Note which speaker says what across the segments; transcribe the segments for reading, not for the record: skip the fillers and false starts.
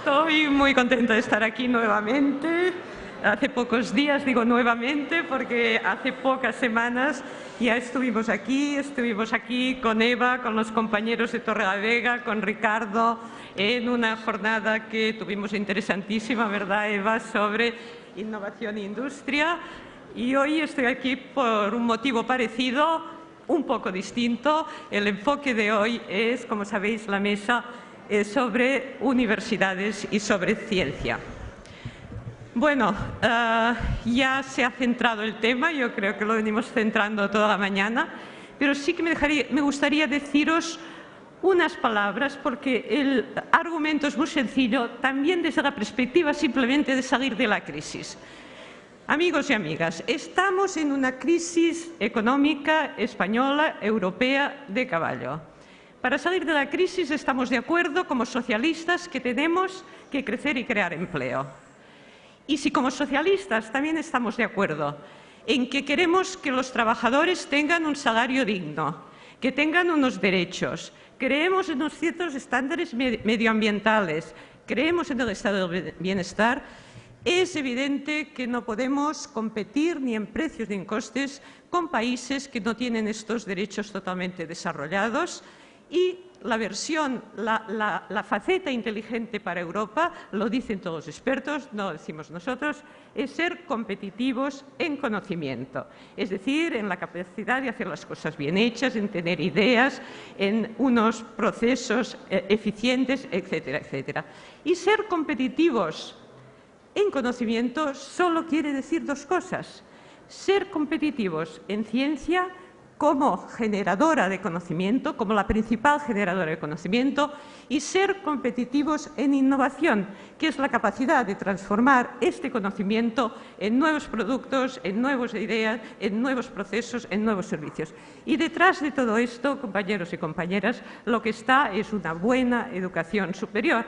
Speaker 1: Estoy muy contenta de estar aquí nuevamente. Hace pocos días, digo nuevamente, porque hace pocas semanas ya estuvimos aquí con Eva, con los compañeros de Torrelavega, con Ricardo, en una jornada que tuvimos interesantísima, ¿verdad, Eva?, sobre innovación e industria. Y hoy estoy aquí por un motivo parecido, un poco distinto. El enfoque de hoy es, como sabéis, la mesa sobre universidades y sobre ciencia. Bueno, ya se ha centrado el tema, yo creo que lo venimos centrando toda la mañana, pero sí que me gustaría deciros unas palabras, porque el argumento es muy sencillo, también desde la perspectiva simplemente de salir de la crisis. Amigos y amigas, estamos en una crisis económica española, europea, de caballo. Para salir de la crisis estamos de acuerdo como socialistas que tenemos que crecer y crear empleo. Y si como socialistas también estamos de acuerdo en que queremos que los trabajadores tengan un salario digno, que tengan unos derechos, creemos en unos ciertos estándares medioambientales, creemos en el estado del bienestar, es evidente que no podemos competir ni en precios ni en costes con países que no tienen estos derechos totalmente desarrollados. Y la versión, la faceta inteligente para Europa, lo dicen todos los expertos, no lo decimos nosotros, es ser competitivos en conocimiento, es decir, en la capacidad de hacer las cosas bien hechas, en tener ideas, en unos procesos eficientes, etcétera, etcétera. Y ser competitivos en conocimiento solo quiere decir dos cosas: ser competitivos en ciencia como generadora de conocimiento, como la principal generadora de conocimiento, y ser competitivos en innovación, que es la capacidad de transformar este conocimiento en nuevos productos, en nuevas ideas, en nuevos procesos, en nuevos servicios. Y detrás de todo esto, compañeros y compañeras, lo que está es una buena educación superior.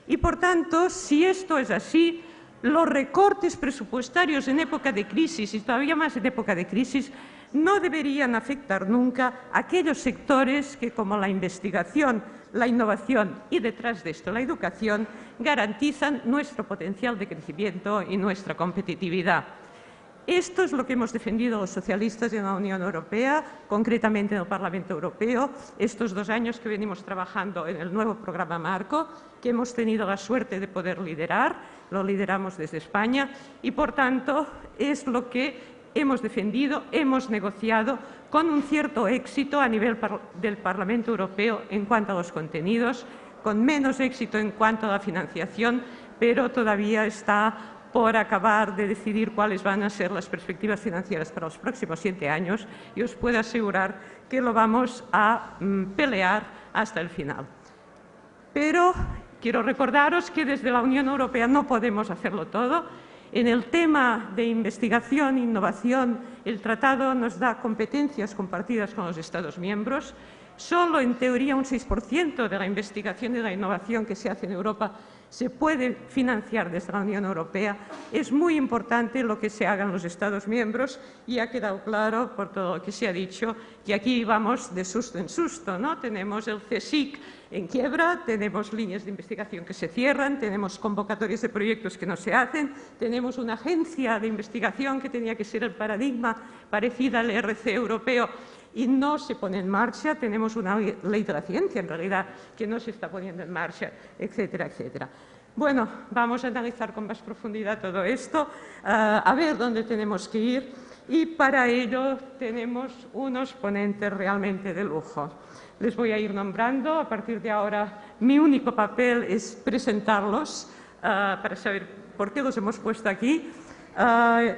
Speaker 1: Y, por tanto, si esto es así, los recortes presupuestarios en época de crisis, y todavía más en época de crisis, no deberían afectar nunca a aquellos sectores que, como la investigación, la innovación y, detrás de esto, la educación, garantizan nuestro potencial de crecimiento y nuestra competitividad. Esto es lo que hemos defendido los socialistas en la Unión Europea, concretamente en el Parlamento Europeo, estos 2 años que venimos trabajando en el nuevo programa marco, que hemos tenido la suerte de poder liderar, lo lideramos desde España y, por tanto, es lo que hemos defendido, hemos negociado con un cierto éxito a nivel del Parlamento Europeo en cuanto a los contenidos, con menos éxito en cuanto a la financiación, pero todavía está por acabar de decidir cuáles van a ser las perspectivas financieras para los próximos 7 años, y os puedo asegurar que lo vamos a pelear hasta el final. Pero quiero recordaros que desde la Unión Europea no podemos hacerlo todo. En el tema de investigación e innovación, el tratado nos da competencias compartidas con los Estados miembros. Solo en teoría un 6% de la investigación y la innovación que se hace en Europa se puede financiar desde la Unión Europea. Es muy importante lo que se haga en los Estados miembros y ha quedado claro por todo lo que se ha dicho que aquí vamos de susto en susto, ¿no? Tenemos el CSIC en quiebra, tenemos líneas de investigación que se cierran, tenemos convocatorias de proyectos que no se hacen, tenemos una agencia de investigación que tenía que ser el paradigma parecida al ERC europeo y no se pone en marcha, tenemos una ley de la ciencia, en realidad, que no se está poniendo en marcha, etcétera, etcétera. Bueno, vamos a analizar con más profundidad todo esto, a ver dónde tenemos que ir, y para ello tenemos unos ponentes realmente de lujo. Les voy a ir nombrando. A partir de ahora, mi único papel es presentarlos para saber por qué los hemos puesto aquí.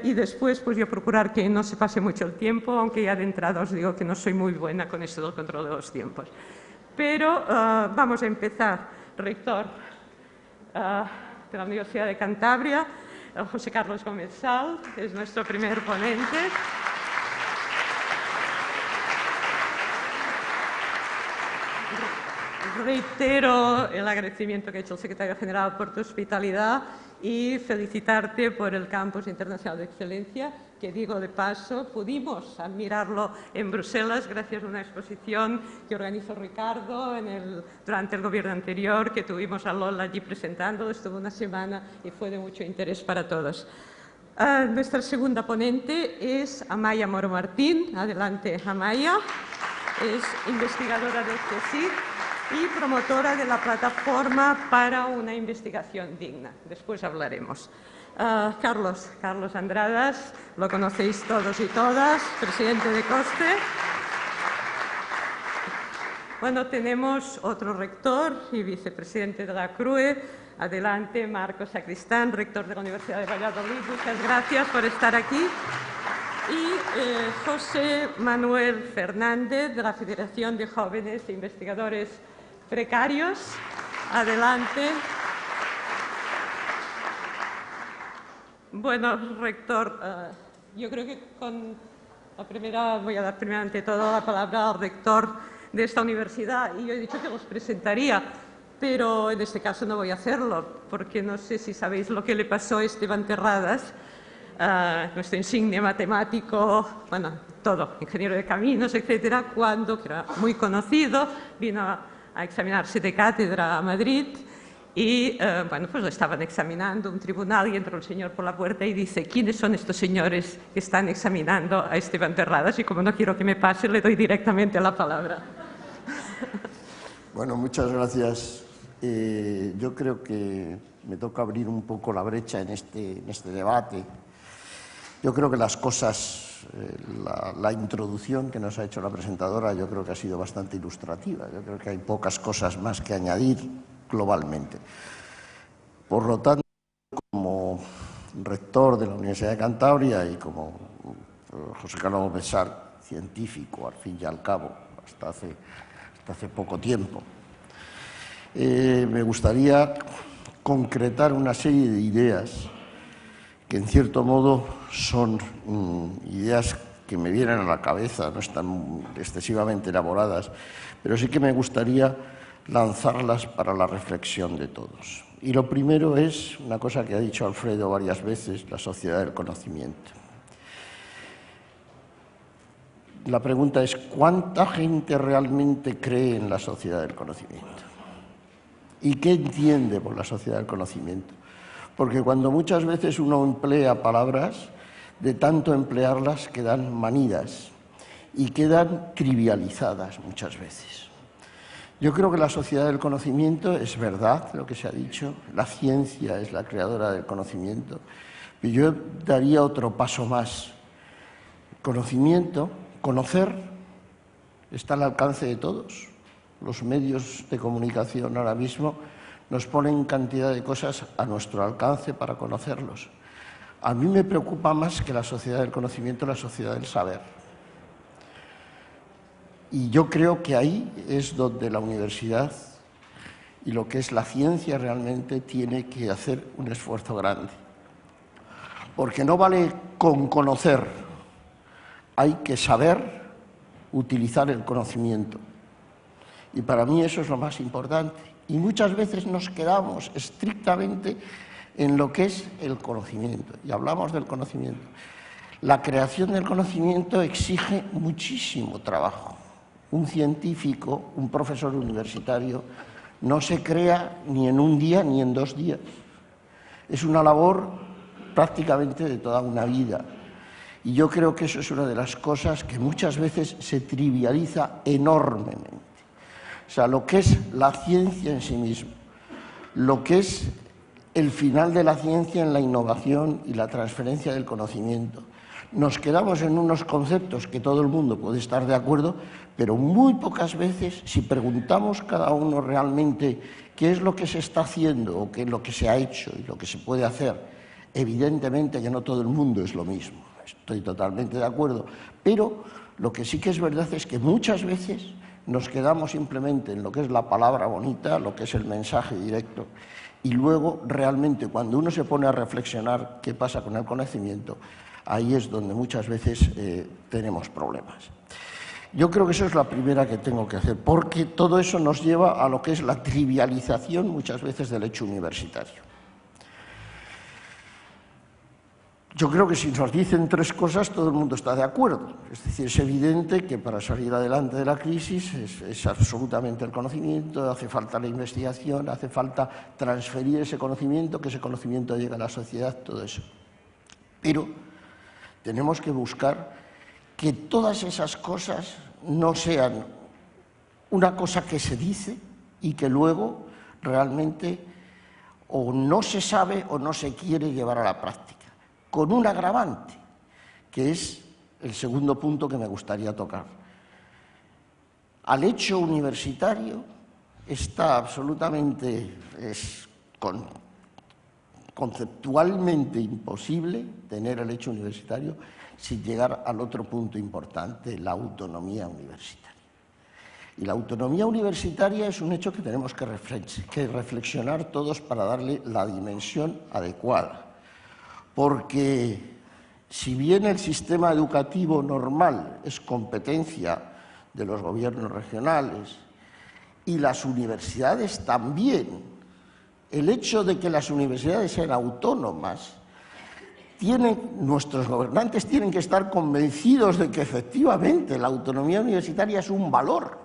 Speaker 1: Y después pues yo procurar que no se pase mucho el tiempo, aunque ya de entrada os digo que no soy muy buena con esto del control de los tiempos. Pero vamos a empezar. Rector de la Universidad de Cantabria, José Carlos Gómez Sal, es nuestro primer ponente. Reitero el agradecimiento que ha hecho el secretario general por tu hospitalidad y felicitarte por el Campus Internacional de Excelencia, que digo de paso, pudimos admirarlo en Bruselas gracias a una exposición que organizó Ricardo durante el gobierno anterior, que tuvimos a Lola allí presentándolo, estuvo una semana y fue de mucho interés para todos. Nuestra segunda ponente es Amaya Moro Martín. Adelante, Amaya. Es investigadora del CSIC y promotora de la plataforma para una investigación digna. Después hablaremos. Carlos Andradas, lo conocéis todos y todas, presidente de COSTE. Bueno, tenemos otro rector y vicepresidente de la CRUE. Adelante, Marcos Sacristán, rector de la Universidad de Valladolid. Muchas gracias por estar aquí. Y José Manuel Fernández, de la Federación de Jóvenes Investigadores Precarios. Adelante. Bueno, rector, yo creo que voy a dar primero ante todo la palabra al rector de esta universidad, y yo he dicho que los presentaría, pero en este caso no voy a hacerlo, porque no sé si sabéis lo que le pasó a Esteban Terradas, nuestro insigne matemático, bueno, todo, ingeniero de caminos, etcétera, cuando, que era muy conocido, vino a examinarse de cátedra a Madrid y, bueno, pues lo estaban examinando un tribunal y entró el señor por la puerta y dice: ¿quiénes son estos señores que están examinando a Esteban Terradas? Y como no quiero que me pase, le doy directamente la palabra.
Speaker 2: Bueno, muchas gracias. Yo creo que me toca abrir un poco la brecha en este debate. Yo creo que las cosas, la introducción que nos ha hecho la presentadora, yo creo que ha sido bastante ilustrativa. Yo creo que hay pocas cosas más que añadir globalmente. Por lo tanto, como rector de la Universidad de Cantabria y como José Carlos Besar, científico, al fin y al cabo, hasta hace poco tiempo, me gustaría concretar una serie de ideas que en cierto modo son ideas que me vienen a la cabeza, no están excesivamente elaboradas, pero sí que me gustaría lanzarlas para la reflexión de todos. Y lo primero es una cosa que ha dicho Alfredo varias veces: la sociedad del conocimiento. La pregunta es: ¿cuánta gente realmente cree en la sociedad del conocimiento? ¿Y qué entiende por la sociedad del conocimiento? Porque cuando muchas veces uno emplea palabras, de tanto emplearlas quedan manidas y quedan trivializadas muchas veces. Yo creo que la sociedad del conocimiento es verdad lo que se ha dicho, la ciencia es la creadora del conocimiento, pero yo daría otro paso más. Conocimiento, conocer, está al alcance de todos. Los medios de comunicación ahora mismo nos ponen cantidad de cosas a nuestro alcance para conocerlos. A mí me preocupa más que la sociedad del conocimiento, la sociedad del saber. Y yo creo que ahí es donde la universidad y lo que es la ciencia realmente tiene que hacer un esfuerzo grande. Porque no vale con conocer, hay que saber utilizar el conocimiento. Y para mí eso es lo más importante. Y muchas veces nos quedamos estrictamente en lo que es el conocimiento. Y hablamos del conocimiento. La creación del conocimiento exige muchísimo trabajo. Un científico, un profesor universitario, no se crea ni en un día ni en 2 días. Es una labor prácticamente de toda una vida. Y yo creo que eso es una de las cosas que muchas veces se trivializa enormemente. O sea, lo que es la ciencia en sí misma, lo que es el final de la ciencia en la innovación y la transferencia del conocimiento. Nos quedamos en unos conceptos que todo el mundo puede estar de acuerdo, pero muy pocas veces, si preguntamos cada uno realmente qué es lo que se está haciendo o qué es lo que se ha hecho y lo que se puede hacer, evidentemente que no todo el mundo es lo mismo, estoy totalmente de acuerdo, pero lo que sí que es verdad es que muchas veces nos quedamos simplemente en lo que es la palabra bonita, lo que es el mensaje directo, y luego realmente cuando uno se pone a reflexionar qué pasa con el conocimiento, ahí es donde muchas veces tenemos problemas. Yo creo que eso es la primera que tengo que hacer, porque todo eso nos lleva a lo que es la trivialización muchas veces del hecho universitario. Yo creo que si nos dicen tres cosas todo el mundo está de acuerdo. Es decir, es evidente que para salir adelante de la crisis es absolutamente el conocimiento, hace falta la investigación, hace falta transferir ese conocimiento, que ese conocimiento llegue a la sociedad, todo eso. Pero tenemos que buscar que todas esas cosas no sean una cosa que se dice y que luego realmente o no se sabe o no se quiere llevar a la práctica. Con un agravante, que es el segundo punto que me gustaría tocar. Al hecho universitario está absolutamente, conceptualmente imposible tener el hecho universitario sin llegar al otro punto importante, la autonomía universitaria. Y la autonomía universitaria es un hecho que tenemos que reflexionar todos para darle la dimensión adecuada. Porque si bien el sistema educativo normal es competencia de los gobiernos regionales y las universidades también, el hecho de que las universidades sean autónomas, nuestros gobernantes tienen que estar convencidos de que efectivamente la autonomía universitaria es un valor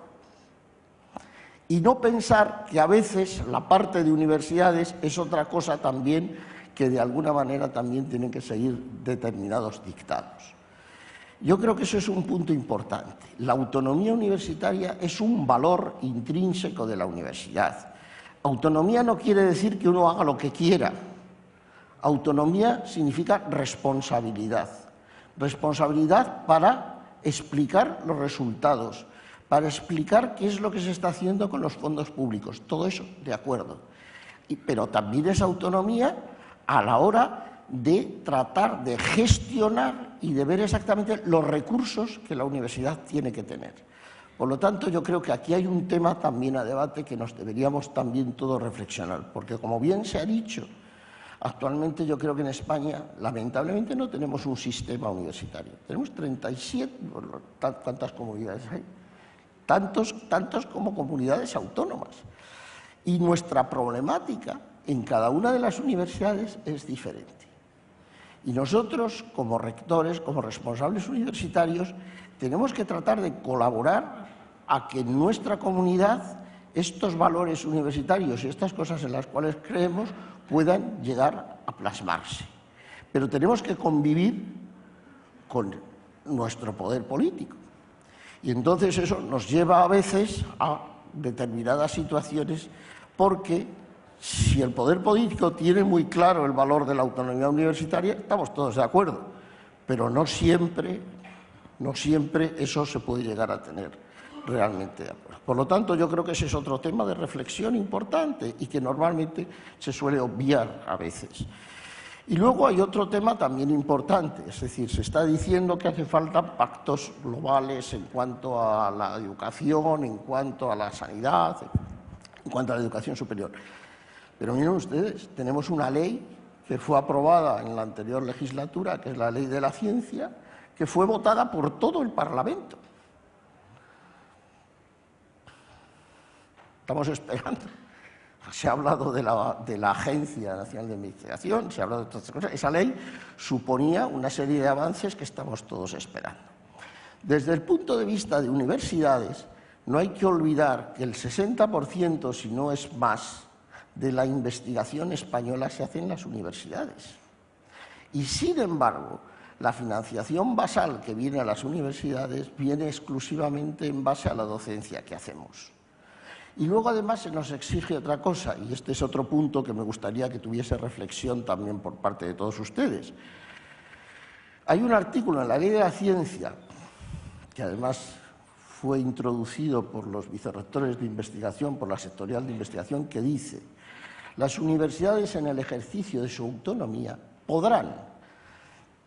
Speaker 2: y no pensar que a veces la parte de universidades es otra cosa también que de alguna manera también tienen que seguir determinados dictados. Yo creo que eso es un punto importante. La autonomía universitaria es un valor intrínseco de la universidad. Autonomía no quiere decir que uno haga lo que quiera. Autonomía significa responsabilidad. Responsabilidad para explicar los resultados, para explicar qué es lo que se está haciendo con los fondos públicos. Todo eso, de acuerdo. Pero también es autonomía a la hora de tratar de gestionar y de ver exactamente los recursos que la universidad tiene que tener. Por lo tanto, yo creo que aquí hay un tema también a debate que nos deberíamos también todos reflexionar, porque como bien se ha dicho, actualmente yo creo que en España, lamentablemente, no tenemos un sistema universitario. Tenemos 37, ¿cuántas comunidades hay? Tantos como comunidades autónomas. Y nuestra problemática en cada una de las universidades es diferente. Y nosotros, como rectores, como responsables universitarios, tenemos que tratar de colaborar a que en nuestra comunidad estos valores universitarios y estas cosas en las cuales creemos puedan llegar a plasmarse. Pero tenemos que convivir con nuestro poder político. Y entonces eso nos lleva a veces a determinadas situaciones porque si el poder político tiene muy claro el valor de la autonomía universitaria, estamos todos de acuerdo, pero no siempre eso se puede llegar a tener realmente de acuerdo. Por lo tanto, yo creo que ese es otro tema de reflexión importante y que normalmente se suele obviar a veces. Y luego hay otro tema también importante, es decir, se está diciendo que hace falta pactos globales en cuanto a la educación, en cuanto a la sanidad, en cuanto a la educación superior. Pero miren ustedes, tenemos una ley que fue aprobada en la anterior legislatura, que es la Ley de la Ciencia, que fue votada por todo el Parlamento. Estamos esperando. Se ha hablado de la Agencia Nacional de Investigación, se ha hablado de todas estas cosas. Esa ley suponía una serie de avances que estamos todos esperando. Desde el punto de vista de universidades, no hay que olvidar que el 60%, si no es más, de la investigación española se hace en las universidades. Y, sin embargo, la financiación basal que viene a las universidades viene exclusivamente en base a la docencia que hacemos. Y luego, además, se nos exige otra cosa, y este es otro punto que me gustaría que tuviese reflexión también por parte de todos ustedes. Hay un artículo en la Ley de la Ciencia, que además fue introducido por los vicerrectores de investigación, por la sectorial de investigación, que dice: las universidades, en el ejercicio de su autonomía, podrán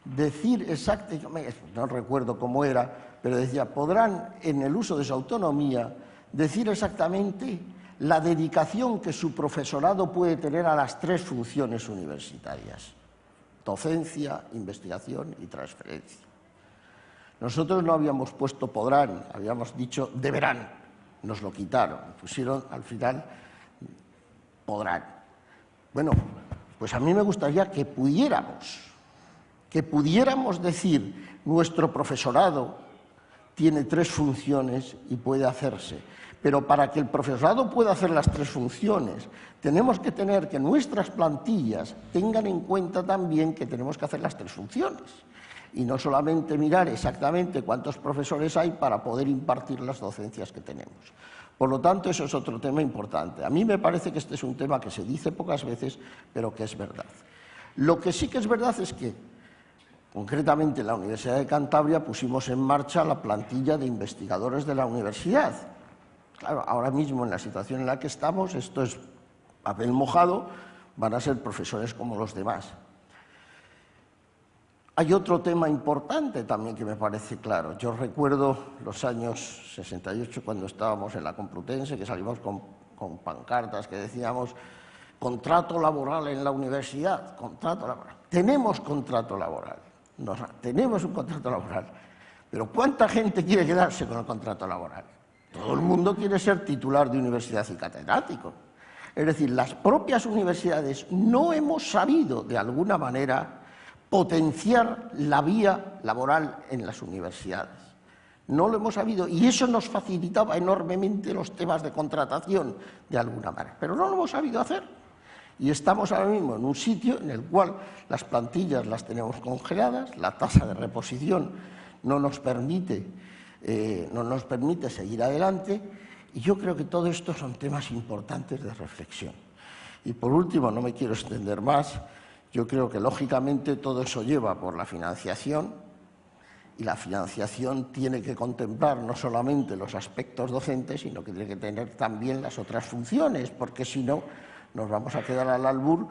Speaker 2: decir exactamente, no recuerdo cómo era, pero decía, podrán, en el uso de su autonomía, decir exactamente la dedicación que su profesorado puede tener a las tres funciones universitarias: docencia, investigación y transferencia. Nosotros no habíamos puesto podrán, habíamos dicho deberán, nos lo quitaron, pusieron al final podrán. Bueno, pues a mí me gustaría que pudiéramos que pudiéramos decir nuestro profesorado tiene 3 funciones y puede hacerse. Pero para que el profesorado pueda hacer las 3 funciones, tenemos que tener que nuestras plantillas tengan en cuenta también que tenemos que hacer las 3 funciones. Y no solamente mirar exactamente cuántos profesores hay para poder impartir las docencias que tenemos. Por lo tanto, eso es otro tema importante. A mí me parece que este es un tema que se dice pocas veces, pero que es verdad. Lo que sí que es verdad es que, concretamente en la Universidad de Cantabria, pusimos en marcha la plantilla de investigadores de la universidad. Claro, ahora mismo en la situación en la que estamos, esto es papel mojado, van a ser profesores como los demás. Hay otro tema importante también que me parece claro. Yo recuerdo los años 68, cuando estábamos en la Complutense, que salimos con pancartas que decíamos contrato laboral en la universidad, contrato laboral. Tenemos contrato laboral, tenemos un contrato laboral, pero ¿cuánta gente quiere quedarse con el contrato laboral? Todo el mundo quiere ser titular de universidad y catedrático. Es decir, las propias universidades no hemos sabido, de alguna manera, potenciar la vía laboral en las universidades. No lo hemos sabido y eso nos facilitaba enormemente los temas de contratación, de alguna manera. Pero no lo hemos sabido hacer. Y estamos ahora mismo en un sitio en el cual las plantillas las tenemos congeladas, la tasa de reposición no nos permite seguir adelante, y yo creo que todo esto son temas importantes de reflexión. Y por último, no me quiero extender más, yo creo que lógicamente todo eso lleva por la financiación, y la financiación tiene que contemplar no solamente los aspectos docentes, sino que tiene que tener también las otras funciones, porque si no nos vamos a quedar al albur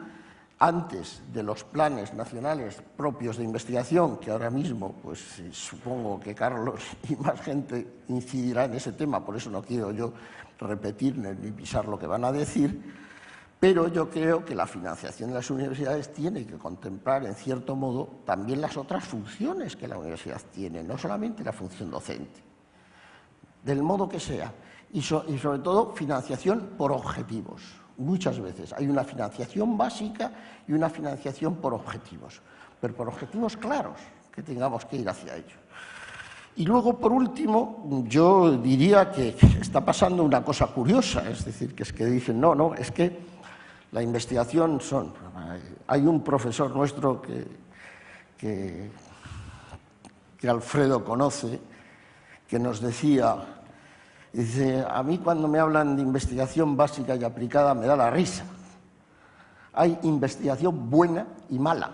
Speaker 2: antes de los planes nacionales propios de investigación, que ahora mismo, pues supongo que Carlos y más gente incidirá en ese tema, por eso no quiero yo repetir ni pisar lo que van a decir, pero yo creo que la financiación de las universidades tiene que contemplar, en cierto modo, también las otras funciones que la universidad tiene, no solamente la función docente, del modo que sea, y sobre todo financiación por objetivos. Muchas veces hay una financiación básica y una financiación por objetivos, pero por objetivos claros, que tengamos que ir hacia ello. Y luego, por último, yo diría que está pasando una cosa curiosa, es decir, que es que dicen, no, es que la investigación son... Hay un profesor nuestro que Alfredo conoce, que nos decía... Dice, a mí cuando me hablan de investigación básica y aplicada me da la risa. Hay investigación buena y mala.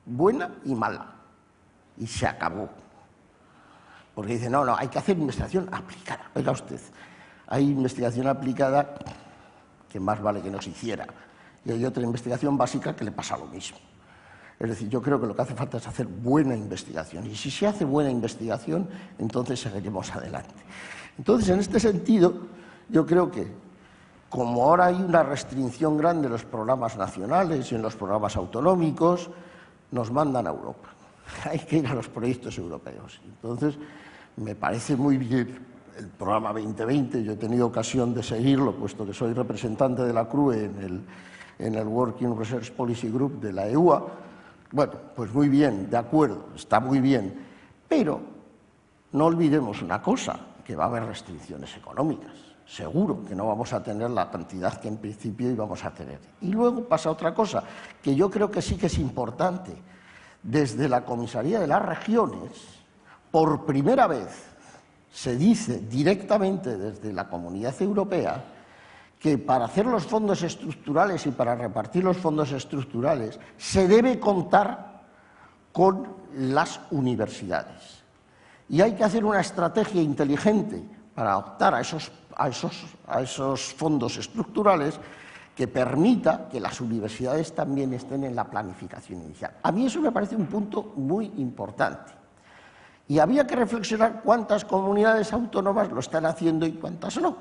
Speaker 2: Buena y mala. Y se acabó. Porque dice, no, hay que hacer investigación aplicada. Oiga usted, hay investigación aplicada que más vale que no se hiciera. Y hay otra investigación básica que le pasa lo mismo. Es decir, yo creo que lo que hace falta es hacer buena investigación. Y si se hace buena investigación, entonces seguiremos adelante. Entonces, en este sentido, yo creo que, como ahora hay una restricción grande en los programas nacionales y en los programas autonómicos, nos mandan a Europa. Hay que ir a los proyectos europeos. Entonces, me parece muy bien el programa 2020. Yo he tenido ocasión de seguirlo, puesto que soy representante de la CRUE en el Working Research Policy Group de la EUA. Bueno, pues muy bien, de acuerdo, está muy bien, pero no olvidemos una cosa, que va a haber restricciones económicas. Seguro que no vamos a tener la cantidad que en principio íbamos a tener. Y luego pasa otra cosa, que yo creo que sí que es importante. Desde la Comisaría de las Regiones, por primera vez, se dice directamente desde la Comunidad Europea que para hacer los fondos estructurales y para repartir los fondos estructurales se debe contar con las universidades. Y hay que hacer una estrategia inteligente para optar a esos fondos estructurales que permita que las universidades también estén en la planificación inicial. A mí eso me parece un punto muy importante. Y había que reflexionar cuántas comunidades autónomas lo están haciendo y cuántas no,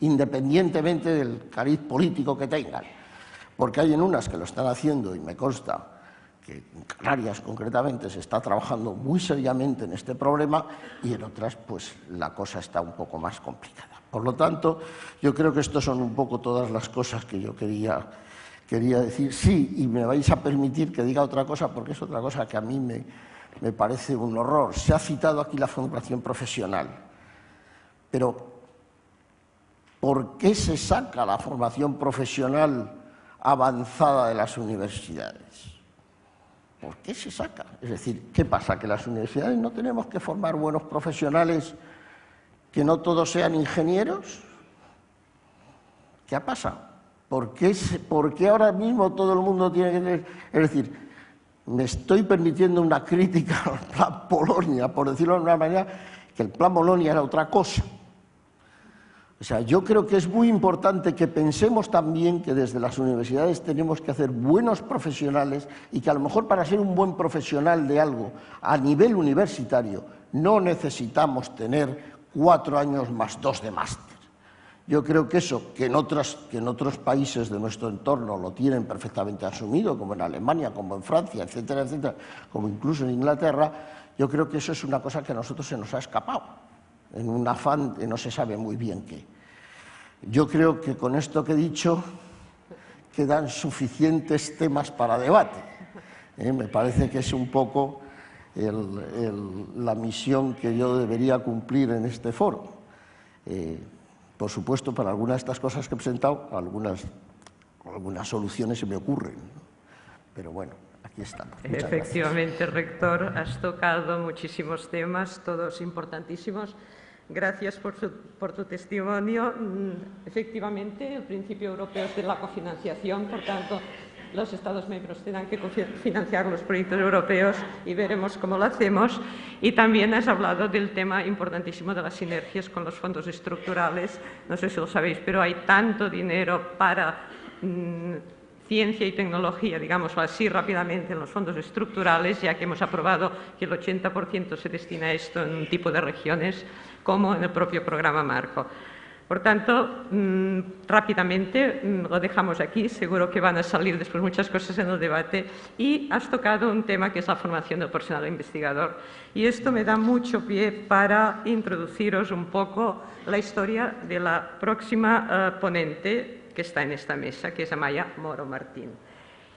Speaker 2: independientemente del cariz político que tengan, porque hay en unas que lo están haciendo, y me consta que en Canarias concretamente se está trabajando muy seriamente en este problema, y en otras pues la cosa está un poco más complicada. Por lo tanto, yo creo que estas son un poco todas las cosas que yo quería quería decir sí, y me vais a permitir que diga otra cosa, porque es otra cosa que a mí me parece un horror. Se ha citado aquí la formación profesional, pero ¿por qué se saca la formación profesional avanzada de las universidades? ¿Por qué se saca? Es decir, ¿qué pasa? ¿Que las universidades no tenemos que formar buenos profesionales, que no todos sean ingenieros? ¿Qué ha pasado? ¿Por qué ahora mismo todo el mundo tiene que tener? Es decir, me estoy permitiendo una crítica al plan Bolonia, por decirlo de una manera, que el plan Bolonia era otra cosa. O sea, yo creo que es muy importante que pensemos también que desde las universidades tenemos que hacer buenos profesionales y que a lo mejor para ser un buen profesional de algo a nivel universitario no necesitamos tener 4 años más 2 de máster. Yo creo que eso, que en otros países de nuestro entorno lo tienen perfectamente asumido, como en Alemania, como en Francia, etcétera, etcétera, como incluso en Inglaterra, yo creo que eso es una cosa que a nosotros se nos ha escapado, en un afán que no se sabe muy bien qué. Yo creo que con esto que he dicho quedan suficientes temas para debate. Me parece que es un poco la misión que yo debería cumplir en este foro. Por supuesto, para algunas de estas cosas que he presentado, algunas soluciones se me ocurren, ¿no? Pero bueno, aquí estamos. Muchas
Speaker 1: Efectivamente,
Speaker 2: gracias.
Speaker 1: rector, has tocado muchísimos temas, todos importantísimos. Gracias por tu testimonio. Efectivamente, el principio europeo es de la cofinanciación, por tanto, los Estados miembros tendrán que financiar los proyectos europeos y veremos cómo lo hacemos. Y también has hablado del tema importantísimo de las sinergias con los fondos estructurales. No sé si lo sabéis, pero hay tanto dinero para ciencia y tecnología, digámoslo así rápidamente, en los fondos estructurales, ya que hemos aprobado que el 80% se destina a esto en un tipo de regiones, como en el propio programa Marco. Por tanto, rápidamente lo dejamos aquí, seguro que van a salir después muchas cosas en el debate, y has tocado un tema que es la formación del personal investigador. Y esto me da mucho pie para introduciros un poco la historia de la próxima ponente que está en esta mesa, que es Amaia Moro Martín.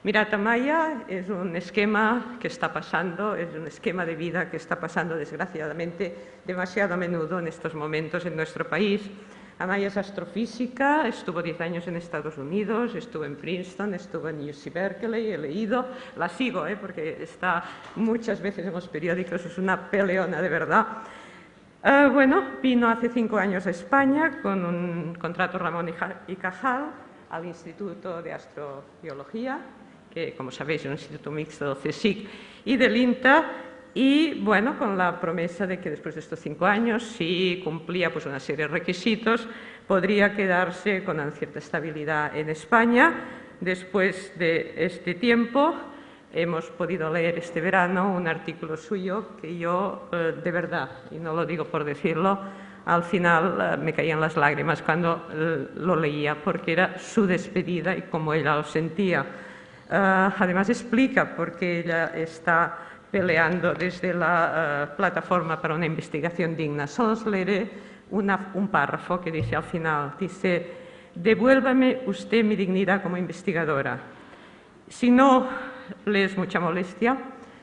Speaker 1: Mirad, Amaia es un esquema que está pasando, es un esquema de vida que está pasando desgraciadamente demasiado a menudo en estos momentos en nuestro país. Amaia es astrofísica, estuvo 10 años en Estados Unidos, estuvo en Princeton, estuvo en UC Berkeley, he leído, la sigo porque está muchas veces en los periódicos, es una peleona de verdad. Bueno, vino hace 5 años a España con un contrato Ramón y Cajal al Instituto de Astrobiología, que como sabéis es un instituto mixto del CSIC y del INTA, y bueno, con la promesa de que después de estos 5 años, si cumplía pues una serie de requisitos, podría quedarse con una cierta estabilidad en España. Después de este tiempo, hemos podido leer este verano un artículo suyo que yo, de verdad, y no lo digo por decirlo, al final me caían las lágrimas cuando lo leía, porque era su despedida y cómo ella lo sentía. Además explica por qué ella está peleando desde la plataforma para una investigación digna. Solo os leeré un párrafo que dice al final, dice: devuélvame usted mi dignidad como investigadora. Si no le es mucha molestia,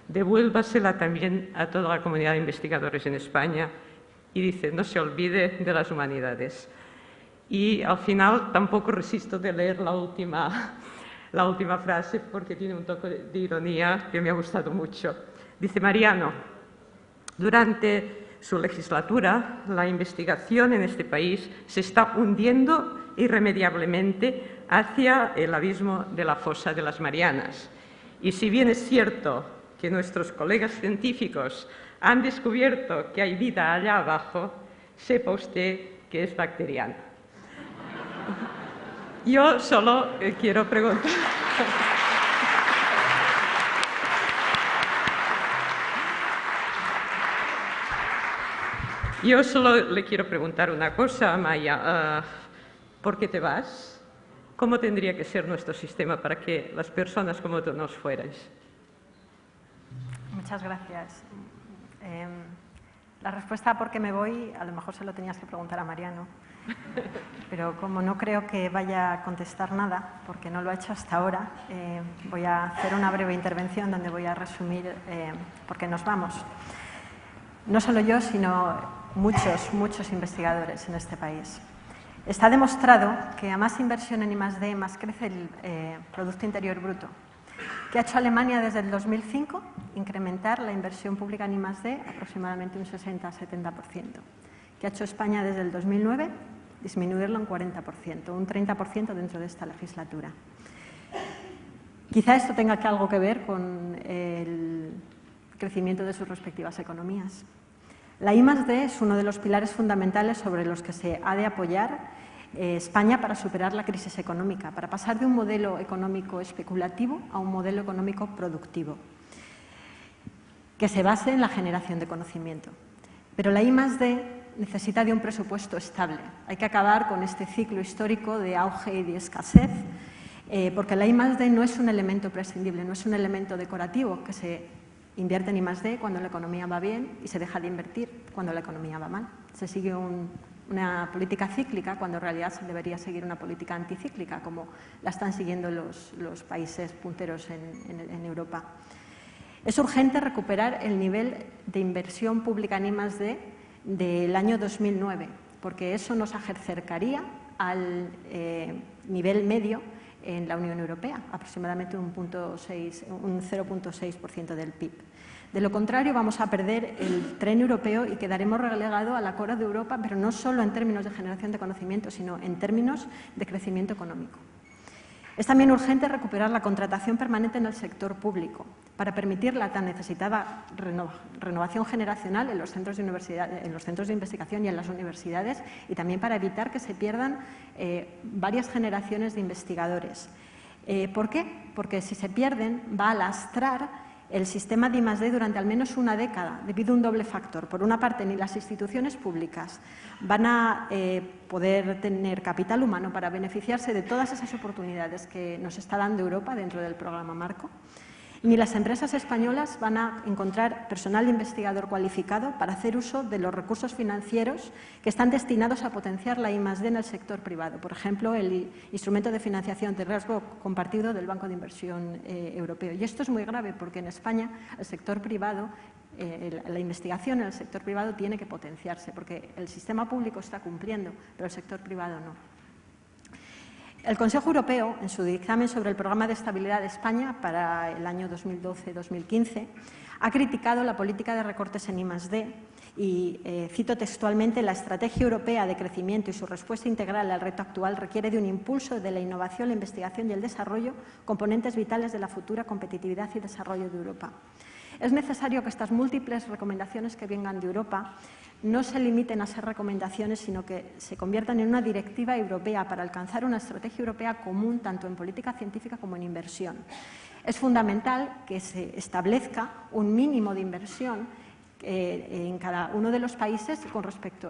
Speaker 1: devuélvasela también a toda la comunidad de investigadores en España. Y dice, no se olvide de las humanidades. Y al final tampoco resisto de leer la última frase, porque tiene un toque de ironía que me ha gustado mucho. Dice Mariano: durante su legislatura, la investigación en este país se está hundiendo irremediablemente hacia el abismo de la fosa de las Marianas. Y si bien es cierto que nuestros colegas científicos han descubierto que hay vida allá abajo, sepa usted que es bacteriana. Yo solo quiero preguntar... Yo solo le quiero preguntar una cosa, Amaia. ¿Por qué te vas? ¿Cómo tendría que ser nuestro sistema para que las personas como tú nos fuerais?
Speaker 3: Muchas gracias. La respuesta a por qué me voy, a lo mejor se lo tenías que preguntar a Mariano. Pero como no creo que vaya a contestar nada, porque no lo ha hecho hasta ahora, voy a hacer una breve intervención donde voy a resumir por qué nos vamos. No solo yo, sino muchos investigadores en este país. Está demostrado que a más inversión en I+D, más crece el Producto Interior Bruto. ¿Qué ha hecho Alemania desde el 2005? Incrementar la inversión pública en I+D aproximadamente un 60-70%. ¿Qué ha hecho España desde el 2009? Disminuirlo un 40%, un 30% dentro de esta legislatura. Quizá esto tenga algo que ver con el crecimiento de sus respectivas economías. La I+D es uno de los pilares fundamentales sobre los que se ha de apoyar España para superar la crisis económica, para pasar de un modelo económico especulativo a un modelo económico productivo, que se base en la generación de conocimiento. Pero la I+D necesita de un presupuesto estable. Hay que acabar con este ciclo histórico de auge y de escasez, porque la I+D no es un elemento prescindible, no es un elemento decorativo que se invierte en I+D cuando la economía va bien y se deja de invertir cuando la economía va mal. Se sigue una política cíclica cuando en realidad se debería seguir una política anticíclica, como la están siguiendo los países punteros en Europa. Es urgente recuperar el nivel de inversión pública en I+D del año 2009, porque eso nos acercaría al nivel medio en la Unión Europea, aproximadamente un 0,6% del PIB. De lo contrario, vamos a perder el tren europeo y quedaremos relegados a la cola de Europa, pero no solo en términos de generación de conocimiento, sino en términos de crecimiento económico. Es también urgente recuperar la contratación permanente en el sector público para permitir la tan necesitada renovación generacional en los centros de investigación y en las universidades, y también para evitar que se pierdan varias generaciones de investigadores. ¿Por qué? Porque si se pierden va a lastrar el sistema de I+D durante al menos una década, debido a un doble factor. Por una parte, ni las instituciones públicas van a poder tener capital humano para beneficiarse de todas esas oportunidades que nos está dando Europa dentro del programa Marco, ni las empresas españolas van a encontrar personal investigador cualificado para hacer uso de los recursos financieros que están destinados a potenciar la I+D en el sector privado. Por ejemplo, el instrumento de financiación de riesgo compartido del Banco de Inversión Europeo. Y esto es muy grave porque en España el sector privado, la investigación en el sector privado tiene que potenciarse, porque el sistema público está cumpliendo, pero el sector privado no. El Consejo Europeo, en su dictamen sobre el Programa de Estabilidad de España para el año 2012-2015, ha criticado la política de recortes en I+D y, cito textualmente, la estrategia europea de crecimiento y su respuesta integral al reto actual requiere de un impulso de la innovación, la investigación y el desarrollo, componentes vitales de la futura competitividad y desarrollo de Europa. Es necesario que estas múltiples recomendaciones que vengan de Europa no se limiten a ser recomendaciones, sino que se conviertan en una directiva europea para alcanzar una estrategia europea común tanto en política científica como en inversión. Es fundamental que se establezca un mínimo de inversión en cada uno de los países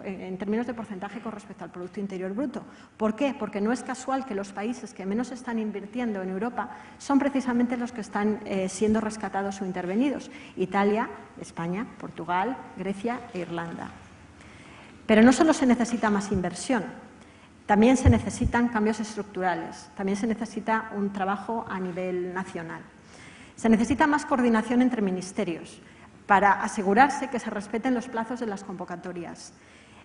Speaker 3: en términos de porcentaje con respecto al Producto Interior Bruto. ¿Por qué? Porque no es casual que los países que menos están invirtiendo en Europa son precisamente los que están siendo rescatados o intervenidos: Italia, España, Portugal, Grecia e Irlanda. Pero no solo se necesita más inversión, también se necesitan cambios estructurales, también se necesita un trabajo a nivel nacional. Se necesita más coordinación entre ministerios para asegurarse que se respeten los plazos de las convocatorias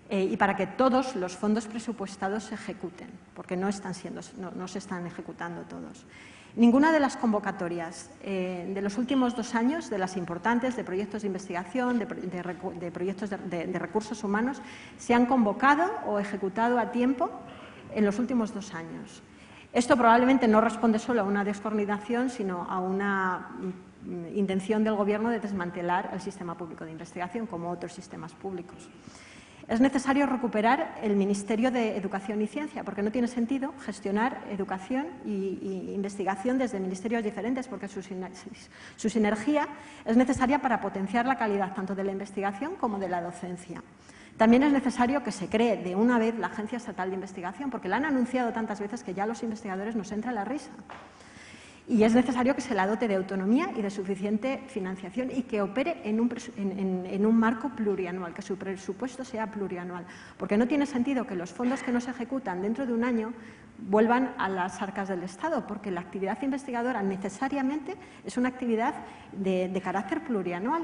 Speaker 3: y para que todos los fondos presupuestados se ejecuten, porque no se están ejecutando todos. Ninguna de las convocatorias de los últimos 2 años, de las importantes, de proyectos de investigación, de proyectos de recursos humanos, se han convocado o ejecutado a tiempo en los últimos 2 años. Esto probablemente no responde solo a una descoordinación, sino a una intención del Gobierno de desmantelar el sistema público de investigación, como otros sistemas públicos. Es necesario recuperar el Ministerio de Educación y Ciencia, porque no tiene sentido gestionar educación e investigación desde ministerios diferentes, porque su sinergia es necesaria para potenciar la calidad tanto de la investigación como de la docencia. También es necesario que se cree de una vez la Agencia Estatal de Investigación, porque la han anunciado tantas veces que ya a los investigadores nos entra la risa. Y es necesario que se la dote de autonomía y de suficiente financiación y que opere en un marco plurianual, que su presupuesto sea plurianual. Porque no tiene sentido que los fondos que no se ejecutan dentro de un año vuelvan a las arcas del Estado, porque la actividad investigadora necesariamente es una actividad de carácter plurianual.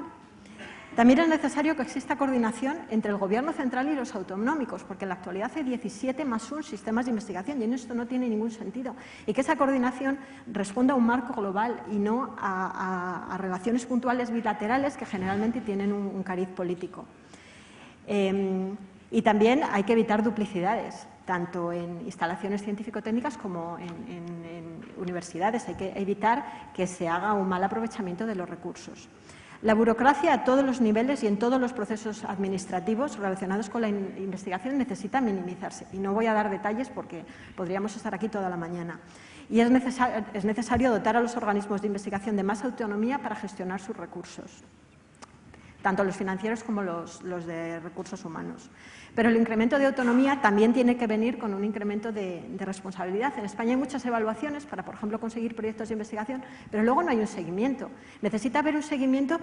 Speaker 3: También es necesario que exista coordinación entre el Gobierno central y los autonómicos, porque en la actualidad hay 17 más 1 sistemas de investigación y en esto no tiene ningún sentido. Y que esa coordinación responda a un marco global y no a relaciones puntuales bilaterales que generalmente tienen un cariz político. Y también hay que evitar duplicidades, tanto en instalaciones científico-técnicas como en universidades. Hay que evitar que se haga un mal aprovechamiento de los recursos. La burocracia a todos los niveles y en todos los procesos administrativos relacionados con la investigación necesita minimizarse. Y no voy a dar detalles porque podríamos estar aquí toda la mañana. Y es necesario dotar a los organismos de investigación de más autonomía para gestionar sus recursos, tanto los financieros como los de recursos humanos. Pero el incremento de autonomía también tiene que venir con un incremento de responsabilidad. En España hay muchas evaluaciones para, por ejemplo, conseguir proyectos de investigación, pero luego no hay un seguimiento. Necesita haber un seguimiento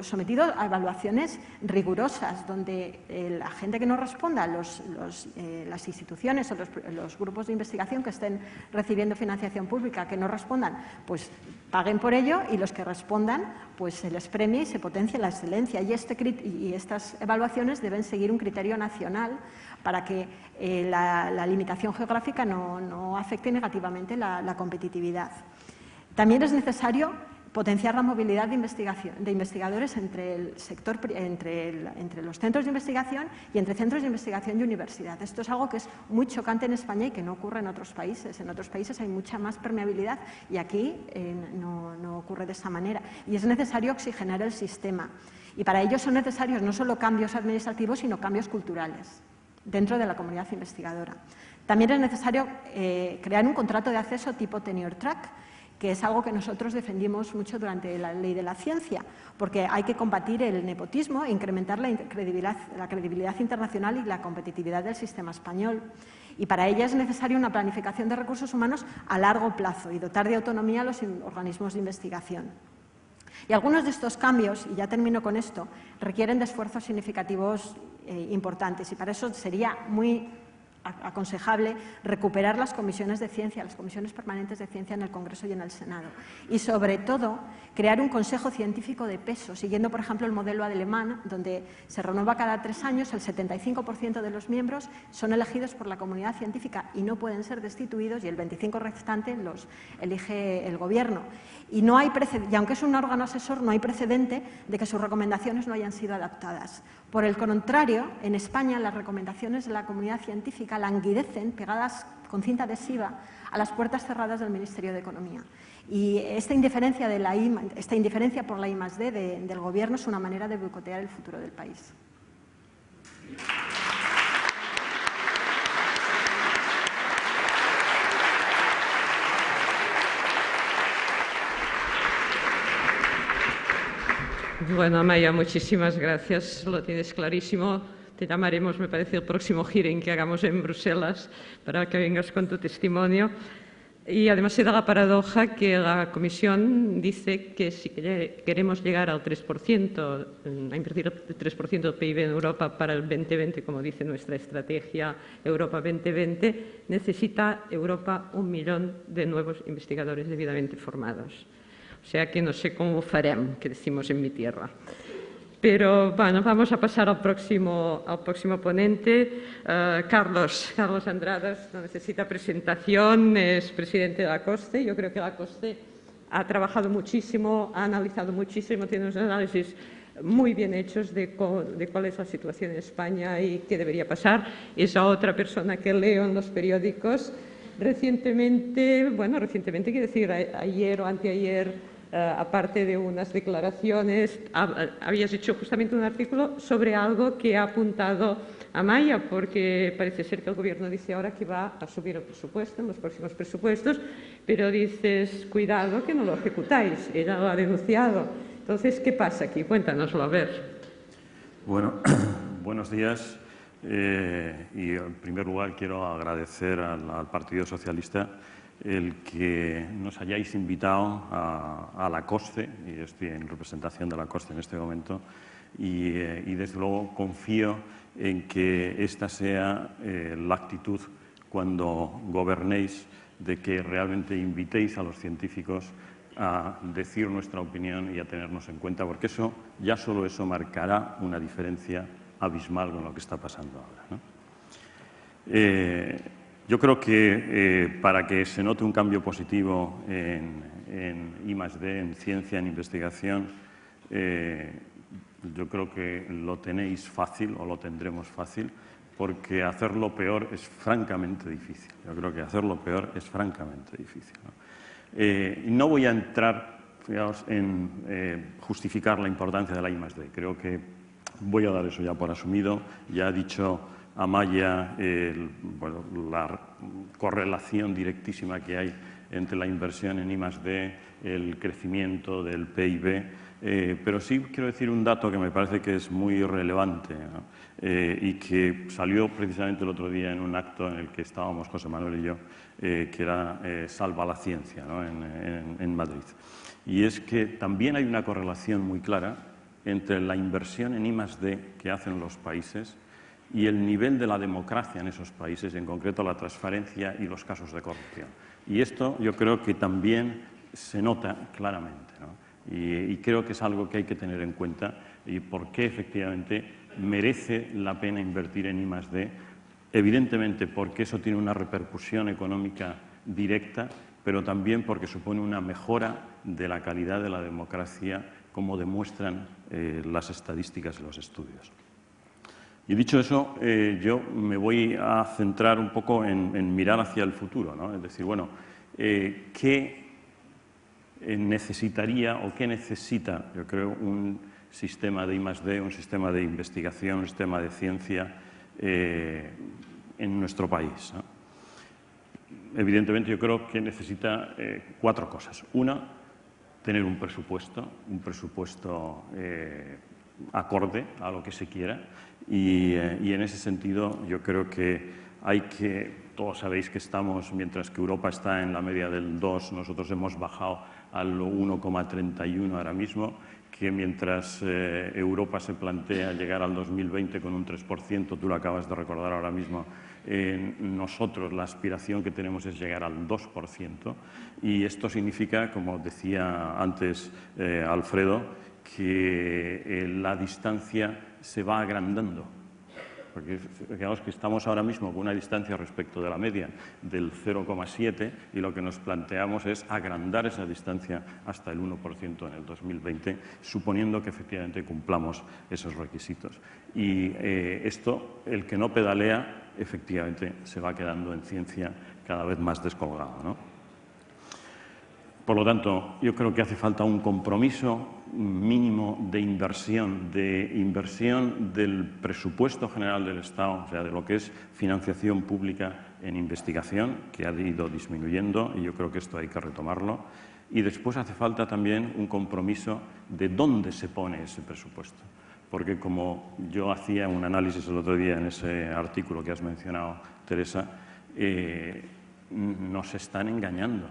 Speaker 3: sometido a evaluaciones rigurosas, donde la gente que no responda, las instituciones o los grupos de investigación que estén recibiendo financiación pública, que no respondan, pues paguen por ello, y los que respondan, pues se les premie y se potencie la excelencia. Y estas evaluaciones deben seguir un criterio nacional para que la limitación geográfica no afecte negativamente la competitividad. También es necesario potenciar la movilidad de investigadores entre el sector, entre los centros de investigación y entre centros de investigación y universidad. Esto es algo que es muy chocante en España y que no ocurre en otros países. En otros países hay mucha más permeabilidad y aquí no ocurre de esa manera. Y es necesario oxigenar el sistema. Y para ello son necesarios no solo cambios administrativos, sino cambios culturales dentro de la comunidad investigadora. También es necesario crear un contrato de acceso tipo tenure track, que es algo que nosotros defendimos mucho durante la Ley de la Ciencia, porque hay que combatir el nepotismo e incrementar la credibilidad internacional y la competitividad del sistema español. Y para ello es necesaria una planificación de recursos humanos a largo plazo y dotar de autonomía a los organismos de investigación. Y algunos de estos cambios, y ya termino con esto, requieren de esfuerzos significativos importantes, y para eso sería muy aconsejable recuperar las comisiones de ciencia, las comisiones permanentes de ciencia en el Congreso y en el Senado. Y, sobre todo, crear un consejo científico de peso, siguiendo, por ejemplo, el modelo alemán, donde se renueva cada 3 años, el 75% de los miembros son elegidos por la comunidad científica y no pueden ser destituidos, y el 25% restante los elige el Gobierno. Y aunque es un órgano asesor, no hay precedente de que sus recomendaciones no hayan sido adaptadas. Por el contrario, en España las recomendaciones de la comunidad científica languidecen pegadas con cinta adhesiva a las puertas cerradas del Ministerio de Economía. Y esta indiferencia por la I+D del Gobierno es una manera de boicotear el futuro del país.
Speaker 1: Bueno, Amaya, muchísimas gracias. Lo tienes clarísimo. Te llamaremos, me parece, el próximo hearing que hagamos en Bruselas para que vengas con tu testimonio. Y además se da la paradoja que la Comisión dice que si queremos llegar al 3%, a invertir el 3% del PIB en Europa para el 2020, como dice nuestra estrategia Europa 2020, necesita Europa 1 millón de nuevos investigadores debidamente formados. O sea que no sé cómo farem, que decimos en mi tierra. Pero bueno, vamos a pasar al próximo ponente. Carlos Andradas, no necesita presentación, es presidente de la COSCE. Yo creo que la COSCE ha trabajado muchísimo, ha analizado muchísimo, tiene unos análisis muy bien hechos de cuál es la situación en España y qué debería pasar. Esa otra persona que leo en los periódicos. Recientemente, quiero decir, ayer o anteayer, aparte de unas declaraciones, habías hecho justamente un artículo sobre algo que ha apuntado Amaya, porque parece ser que el Gobierno dice ahora que va a subir el presupuesto en los próximos presupuestos, pero dices, cuidado que no lo ejecutáis, ella lo ha denunciado. Entonces, ¿qué pasa aquí? Cuéntanoslo, a ver.
Speaker 4: Bueno, buenos días. Y en primer lugar quiero agradecer al Partido Socialista el que nos hayáis invitado a la COSCE, y estoy en representación de la COSCE en este momento, y desde luego confío en que esta sea la actitud cuando gobernéis, de que realmente invitéis a los científicos a decir nuestra opinión y a tenernos en cuenta, porque eso, ya solo eso marcará una diferencia abismal con lo que está pasando ahora, ¿no? Yo creo que para que se note un cambio positivo en I+D, en ciencia, en investigación, yo creo que lo tenéis fácil o lo tendremos fácil, porque hacerlo peor es francamente difícil. Yo creo que hacerlo peor es francamente difícil, ¿no? Y no voy a entrar, fijaos, en justificar la importancia de la I+D. Creo que voy a dar eso ya por asumido. Ya ha dicho Amaya la correlación directísima que hay entre la inversión en I+D, el crecimiento del PIB, pero sí quiero decir un dato que me parece que es muy relevante, ¿no? Y que salió precisamente el otro día en un acto en el que estábamos José Manuel y yo, que era Salva la Ciencia, ¿no? en Madrid. Y es que también hay una correlación muy clara entre la inversión en I+D que hacen los países y el nivel de la democracia en esos países, en concreto la transparencia y los casos de corrupción. Y esto yo creo que también se nota claramente, ¿no? Y creo que es algo que hay que tener en cuenta y por qué efectivamente merece la pena invertir en I+D, evidentemente porque eso tiene una repercusión económica directa, pero también porque supone una mejora de la calidad de la democracia, como demuestran las estadísticas y los estudios. Y dicho eso, yo me voy a centrar un poco en mirar hacia el futuro, ¿no? Es decir, bueno, ¿qué necesitaría o qué necesita, yo creo, un sistema de I+D, un sistema de investigación, un sistema de ciencia en nuestro país, ¿no? Evidentemente, yo creo que necesita 4 cosas. Una, tener un presupuesto acorde a lo que se quiera y en ese sentido yo creo que todos sabéis que estamos, mientras que Europa está en la media del 2, nosotros hemos bajado al 1,31 ahora mismo, que mientras Europa se plantea llegar al 2020 con un 3%, tú lo acabas de recordar ahora mismo, nosotros la aspiración que tenemos es llegar al 2%, y esto significa, como decía antes Alfredo, que la distancia se va agrandando. Porque fijaos que estamos ahora mismo con una distancia respecto de la media del 0,7 y lo que nos planteamos es agrandar esa distancia hasta el 1% en el 2020, suponiendo que efectivamente cumplamos esos requisitos. Y esto, el que no pedalea, efectivamente se va quedando en ciencia cada vez más descolgado, ¿no? Por lo tanto, yo creo que hace falta un compromiso mínimo de inversión del presupuesto general del Estado, o sea, de lo que es financiación pública en investigación, que ha ido disminuyendo, y yo creo que esto hay que retomarlo. Y después hace falta también un compromiso de dónde se pone ese presupuesto. Porque como yo hacía un análisis el otro día en ese artículo que has mencionado, Teresa, nos están engañando.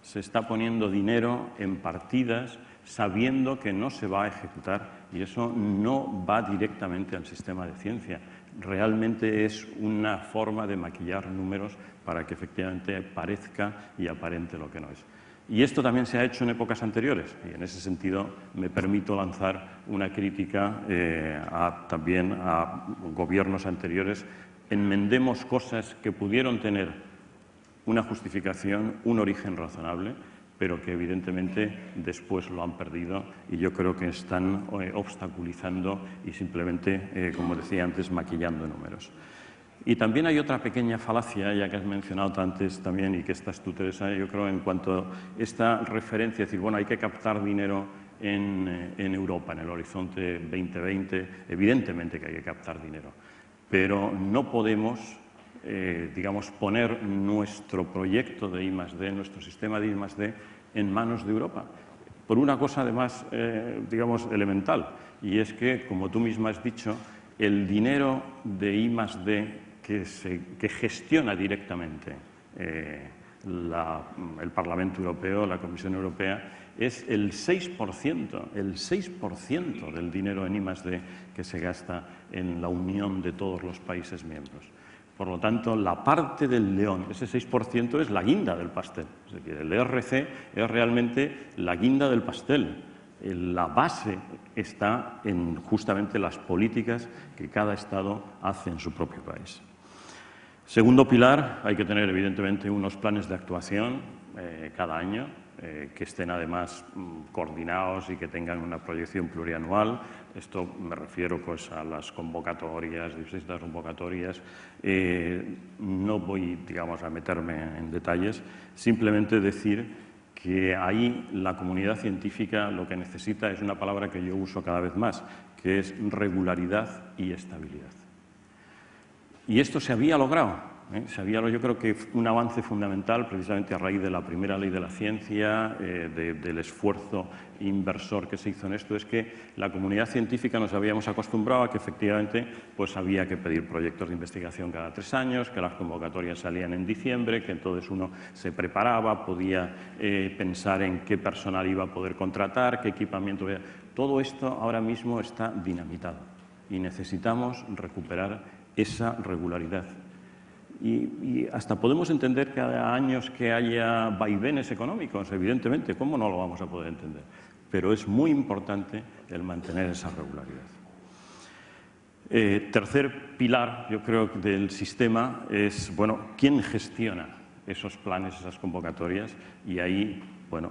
Speaker 4: Se está poniendo dinero en partidas sabiendo que no se va a ejecutar y eso no va directamente al sistema de ciencia. Realmente es una forma de maquillar números para que efectivamente parezca y aparente lo que no es. Y esto también se ha hecho en épocas anteriores y en ese sentido me permito lanzar una crítica también a gobiernos anteriores. Enmendemos cosas que pudieron tener una justificación, un origen razonable, pero que evidentemente después lo han perdido y yo creo que están obstaculizando y simplemente, como decía antes, maquillando números. Y también hay otra pequeña falacia, ya que has mencionado antes también y que estás tú, Teresa, yo creo en cuanto a esta referencia, es decir, bueno, hay que captar dinero en Europa, en el horizonte 2020, evidentemente que hay que captar dinero, pero no podemos digamos, poner nuestro proyecto de I+D, nuestro sistema de I+D, en manos de Europa. Por una cosa, además, digamos, elemental, y es que, como tú misma has dicho, el dinero de I+D que gestiona directamente el Parlamento Europeo, la Comisión Europea, es el 6% del dinero en I+D que se gasta en la unión de todos los países miembros. Por lo tanto, la parte del león, ese 6%, es la guinda del pastel. Es decir, el ERC es realmente la guinda del pastel. La base está en justamente las políticas que cada Estado hace en su propio país. Segundo pilar, hay que tener evidentemente unos planes de actuación cada año, que estén además coordinados y que tengan una proyección plurianual. Esto me refiero pues a las convocatorias, distintas convocatorias. No voy, digamos, a meterme en detalles, simplemente decir que ahí la comunidad científica lo que necesita es una palabra que yo uso cada vez más, que es regularidad y estabilidad. Y esto se había logrado. Yo creo que un avance fundamental, precisamente a raíz de la primera ley de la ciencia, del esfuerzo inversor que se hizo en esto, es que la comunidad científica nos habíamos acostumbrado a que efectivamente pues había que pedir proyectos de investigación cada 3 años, que las convocatorias salían en diciembre, que entonces uno se preparaba, podía pensar en qué personal iba a poder contratar, qué equipamiento. Todo esto ahora mismo está dinamitado y necesitamos recuperar esa regularidad. Y hasta podemos entender que haya años que haya vaivenes económicos, evidentemente, ¿cómo no lo vamos a poder entender? Pero es muy importante el mantener esa regularidad. Tercer pilar, yo creo, del sistema es, bueno, ¿quién gestiona esos planes, esas convocatorias? Y ahí, bueno,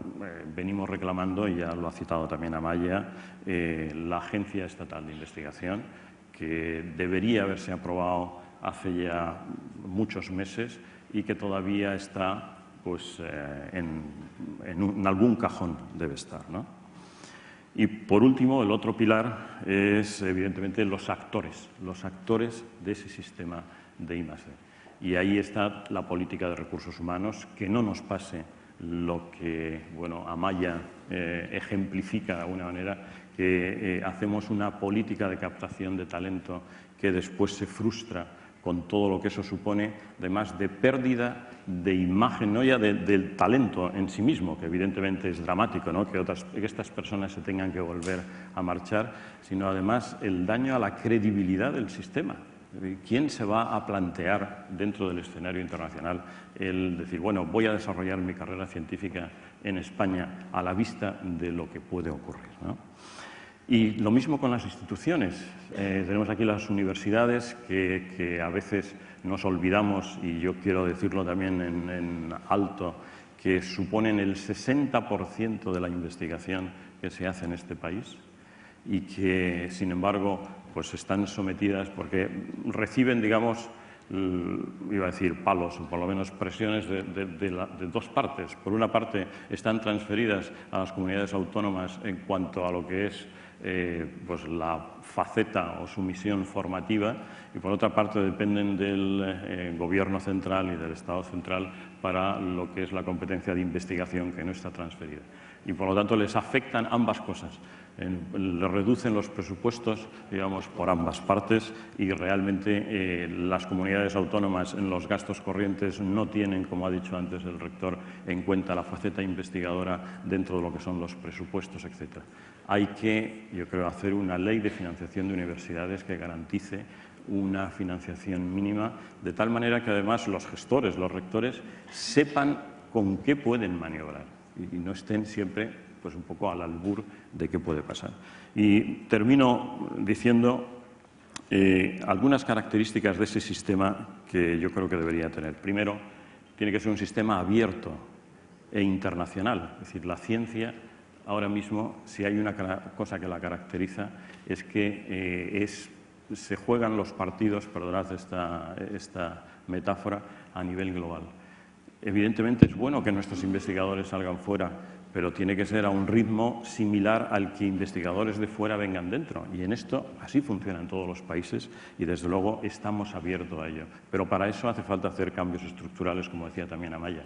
Speaker 4: venimos reclamando, y ya lo ha citado también Amaya, la Agencia Estatal de Investigación, que debería haberse aprobado hace ya muchos meses y que todavía está pues, en algún cajón debe estar, ¿no? Y por último, el otro pilar es evidentemente los actores de ese sistema de I+D. Y ahí está la política de recursos humanos, que no nos pase lo que bueno, Amaya ejemplifica de alguna manera, que hacemos una política de captación de talento que después se frustra con todo lo que eso supone, además de pérdida de imagen, no ya del talento en sí mismo, que evidentemente es dramático, ¿no? que estas personas se tengan que volver a marchar, sino además el daño a la credibilidad del sistema. ¿Quién se va a plantear dentro del escenario internacional el decir, bueno, voy a desarrollar mi carrera científica en España a la vista de lo que puede ocurrir, ¿no? Y lo mismo con las instituciones. Tenemos aquí las universidades que a veces nos olvidamos, y yo quiero decirlo también en alto, que suponen el 60% de la investigación que se hace en este país y que, sin embargo, pues están sometidas porque reciben, digamos, iba a decir palos, o por lo menos presiones de dos partes. Por una parte, están transferidas a las comunidades autónomas en cuanto a lo que es pues la faceta o su misión formativa, y por otra parte dependen del Gobierno central y del Estado central para lo que es la competencia de investigación, que no está transferida. Y por lo tanto les afectan ambas cosas. Les reducen los presupuestos, digamos, por ambas partes, y realmente las comunidades autónomas en los gastos corrientes no tienen, como ha dicho antes el rector, en cuenta la faceta investigadora dentro de lo que son los presupuestos, etc. Hay que, yo creo, hacer una ley de financiación de universidades que garantice una financiación mínima, de tal manera que además los gestores, los rectores, sepan con qué pueden maniobrar y no estén siempre pues un poco al albur de qué puede pasar. Y termino diciendo algunas características de ese sistema que yo creo que debería tener. Primero, tiene que ser un sistema abierto e internacional. Es decir, la ciencia, ahora mismo, si hay una cosa que la caracteriza, es que se juegan los partidos, perdonad esta metáfora, a nivel global. Evidentemente es bueno que nuestros investigadores salgan fuera, pero tiene que ser a un ritmo similar al que investigadores de fuera vengan dentro. Y en esto así funciona en todos los países y, desde luego, estamos abiertos a ello. Pero para eso hace falta hacer cambios estructurales, como decía también Amaya.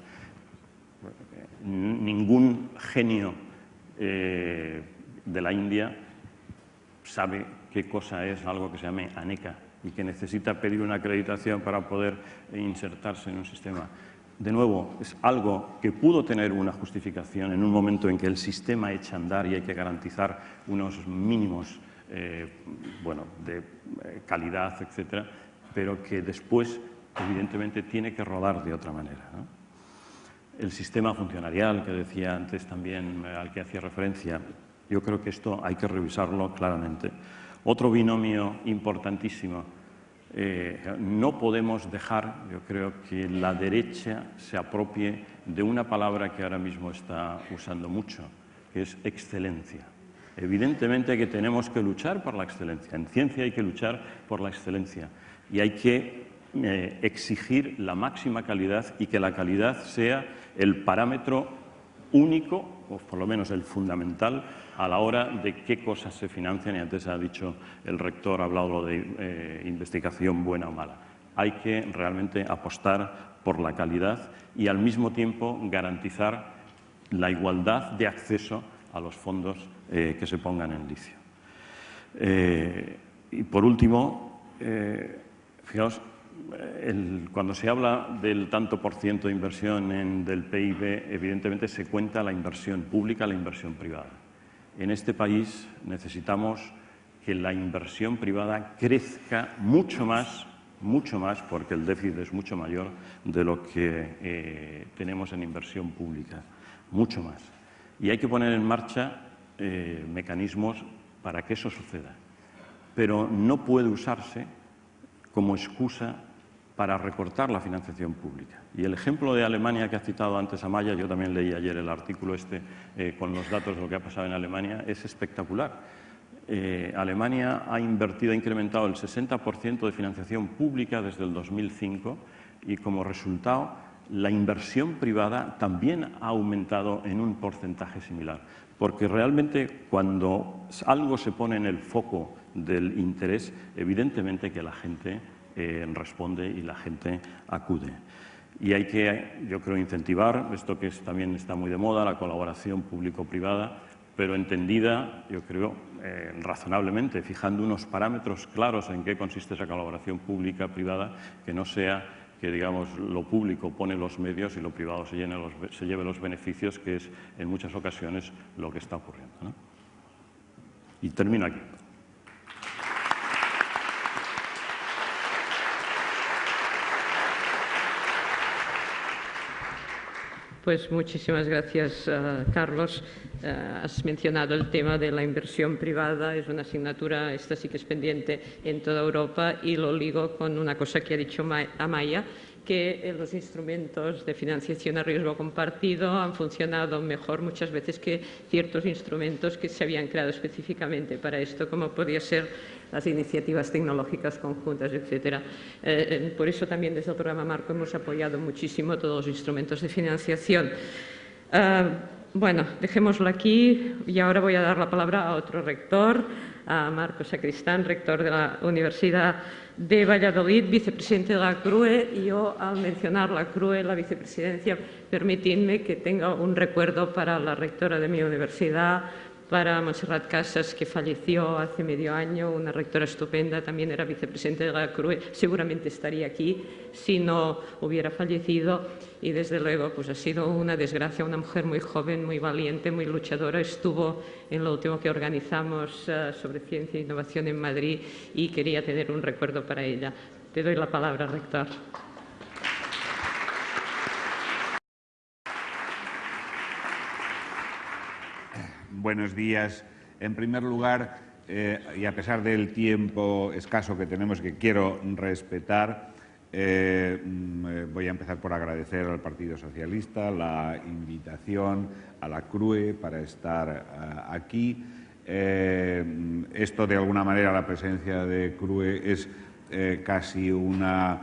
Speaker 4: Ningún genio de la India sabe qué cosa es algo que se llame ANECA y que necesita pedir una acreditación para poder insertarse en un sistema. de nuevo, es algo que pudo tener una justificación en un momento en que el sistema echa a andar y hay que garantizar unos mínimos de calidad, etcétera, pero que después, evidentemente, tiene que rodar de otra manera, ¿no? El sistema funcionarial, que decía antes también, al que hacía referencia, yo creo que esto hay que revisarlo claramente. Otro binomio importantísimo. No podemos dejar, yo creo, que la derecha se apropie de una palabra que ahora mismo está usando mucho, que es excelencia. Evidentemente que tenemos que luchar por la excelencia. En ciencia hay que luchar por la excelencia y hay que exigir la máxima calidad y que la calidad sea el parámetro único, o por lo menos el fundamental, a la hora de qué cosas se financian. Y antes ha dicho el rector, ha hablado de investigación buena o mala. Hay que realmente apostar por la calidad y al mismo tiempo garantizar la igualdad de acceso a los fondos que se pongan en licio. Y por último, fijaos, cuando se habla del tanto por ciento de inversión del PIB, evidentemente se cuenta la inversión pública, la inversión privada. En este país necesitamos que la inversión privada crezca mucho más, porque el déficit es mucho mayor de lo que tenemos en inversión pública, mucho más. Y hay que poner en marcha mecanismos para que eso suceda. Pero no puede usarse como excusa para recortar la financiación pública. Y el ejemplo de Alemania que ha citado antes Amaya, yo también leí ayer el artículo con los datos de lo que ha pasado en Alemania, es espectacular. Alemania ha incrementado el 60% de financiación pública desde el 2005 y como resultado la inversión privada también ha aumentado en un porcentaje similar. Porque realmente cuando algo se pone en el foco del interés, evidentemente que la gente responde y la gente acude. Y hay que, yo creo, incentivar esto que también está muy de moda, la colaboración público-privada, pero entendida, yo creo, razonablemente, fijando unos parámetros claros en qué consiste esa colaboración pública-privada, que no sea que, digamos, lo público pone los medios y lo privado se lleve los beneficios, que es en muchas ocasiones lo que está ocurriendo, ¿no? Y termino aquí.
Speaker 1: Pues muchísimas gracias, Carlos. Has mencionado el tema de la inversión privada. Es una asignatura, esta sí que es pendiente en toda Europa, y lo ligo con una cosa que ha dicho Amaya, que los instrumentos de financiación a riesgo compartido han funcionado mejor muchas veces que ciertos instrumentos que se habían creado específicamente para esto, como podía ser las iniciativas tecnológicas conjuntas, etcétera. Por eso también desde el programa Marco hemos apoyado muchísimo todos los instrumentos de financiación. Bueno, dejémoslo aquí y ahora voy a dar la palabra a otro rector, a Marco Sacristán, rector de la Universidad de Valladolid, vicepresidente de la CRUE. Y yo, al mencionar la CRUE, la vicepresidencia, permitidme que tenga un recuerdo para la rectora de mi universidad, para Montserrat Casas, que falleció hace medio año, una rectora estupenda, también era vicepresidente de la CRUE, seguramente estaría aquí si no hubiera fallecido. Y desde luego pues ha sido una desgracia, una mujer muy joven, muy valiente, muy luchadora. Estuvo en lo último que organizamos sobre ciencia e innovación en Madrid y quería tener un recuerdo para ella. Te doy la palabra, rector.
Speaker 5: Buenos días. En primer lugar, y a pesar del tiempo escaso que tenemos, que quiero respetar, voy a empezar por agradecer al Partido Socialista la invitación a la CRUE para estar aquí. Esto, de alguna manera, la presencia de CRUE es casi el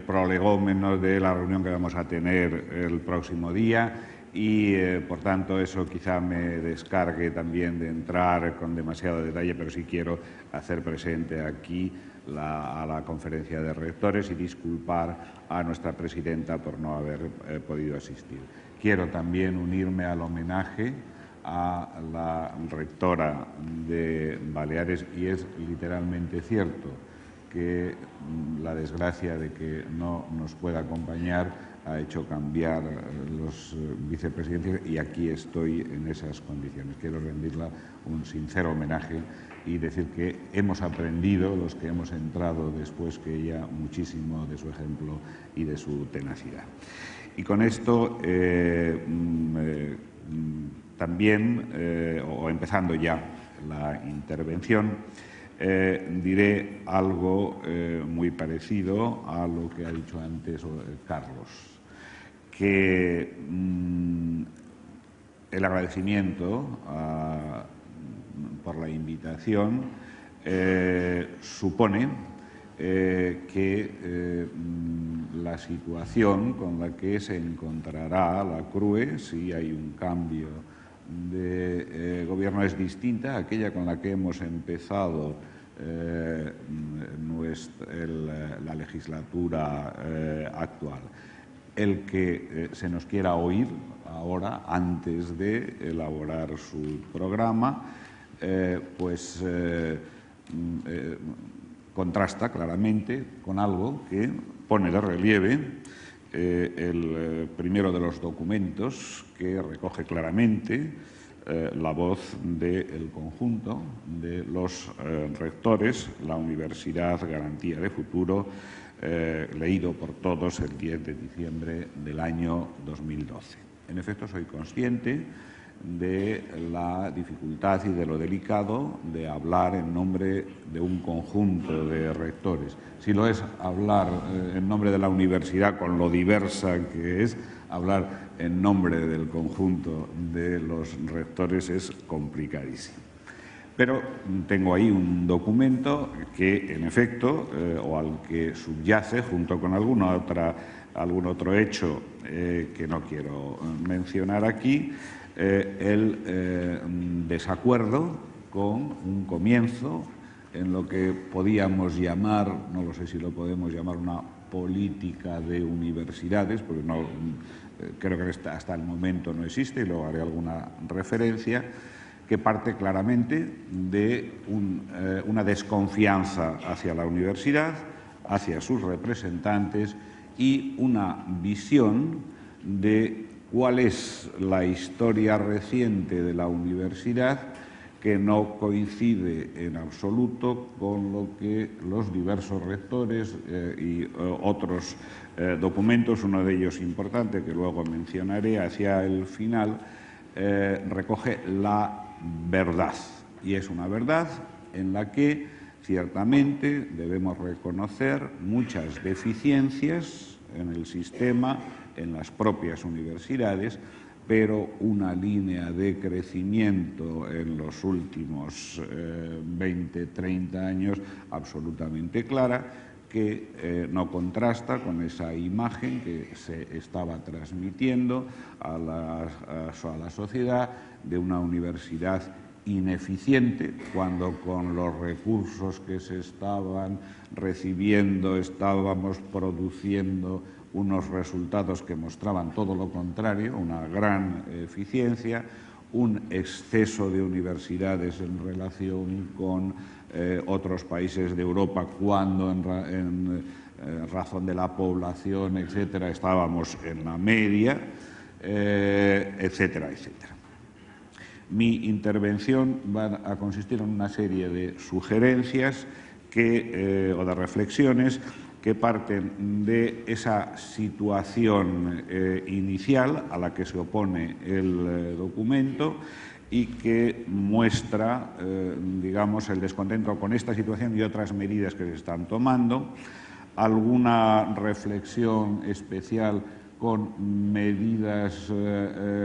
Speaker 5: prolegómeno de la reunión que vamos a tener el próximo día. Y, por tanto, eso quizá me descargue también de entrar con demasiado detalle, pero sí quiero hacer presente aquí a la conferencia de rectores y disculpar a nuestra presidenta por no haber podido asistir. Quiero también unirme al homenaje a la rectora de Baleares, y es literalmente cierto. que la desgracia de que no nos pueda acompañar ha hecho cambiar los vicepresidentes y aquí estoy en esas condiciones. Quiero rendirle un sincero homenaje y decir que hemos aprendido, los que hemos entrado después que ella, muchísimo de su ejemplo y de su tenacidad. Y con esto también, o empezando ya la intervención, diré algo muy parecido a lo que ha dicho antes Carlos, que el agradecimiento por la invitación supone que la situación con la que se encontrará la CRUE, si hay un cambio de gobierno, es distinta a aquella con la que hemos empezado la legislatura actual. El que se nos quiera oír ahora, antes de elaborar su programa, contrasta claramente con algo que pone de relieve el primero de los documentos, que recoge claramente la voz del conjunto de los rectores, la Universidad Garantía de Futuro, leído por todos el 10 de diciembre del año 2012. En efecto, soy consciente de la dificultad y de lo delicado de hablar en nombre de un conjunto de rectores. Si lo es hablar en nombre de la universidad, con lo diversa que es, hablar en nombre del conjunto de los rectores es complicadísimo. Pero tengo ahí un documento que, en efecto, o al que subyace, junto con algún otro hecho que no quiero mencionar aquí, el desacuerdo con un comienzo en lo que podíamos llamar, no lo sé si lo podemos llamar una política de universidades, porque no, creo que hasta el momento no existe, y luego haré alguna referencia, que parte claramente de una desconfianza hacia la universidad, hacia sus representantes y una visión de cuál es la historia reciente de la universidad que no coincide en absoluto con lo que los diversos rectores y otros documentos, uno de ellos importante que luego mencionaré hacia el final, recoge la verdad. Y es una verdad en la que ciertamente debemos reconocer muchas deficiencias en el sistema, en las propias universidades, pero una línea de crecimiento en los últimos 20, 30 años absolutamente clara, que no contrasta con esa imagen que se estaba transmitiendo a la sociedad de una universidad ineficiente, cuando con los recursos que se estaban recibiendo estábamos produciendo unos resultados que mostraban todo lo contrario, una gran eficiencia, un exceso de universidades en relación con otros países de Europa, cuando en razón de la población, etcétera, estábamos en la media, etcétera, etcétera. Mi intervención va a consistir en una serie de sugerencias o de reflexiones que parten de esa situación inicial a la que se opone el documento y que muestra, digamos, el descontento con esta situación y otras medidas que se están tomando, alguna reflexión especial con medidas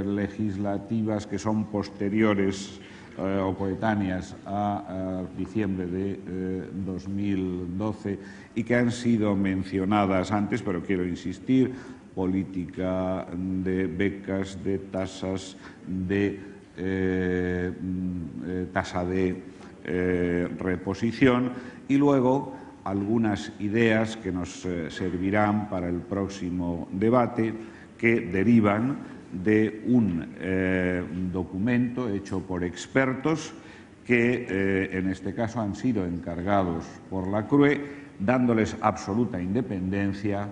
Speaker 5: legislativas que son posteriores o coetáneas a diciembre de 2012 y que han sido mencionadas antes, pero quiero insistir: política de becas, de tasas, de tasa de reposición, y luego algunas ideas que nos servirán para el próximo debate, que derivan de un documento hecho por expertos que en este caso han sido encargados por la CRUE dándoles absoluta independencia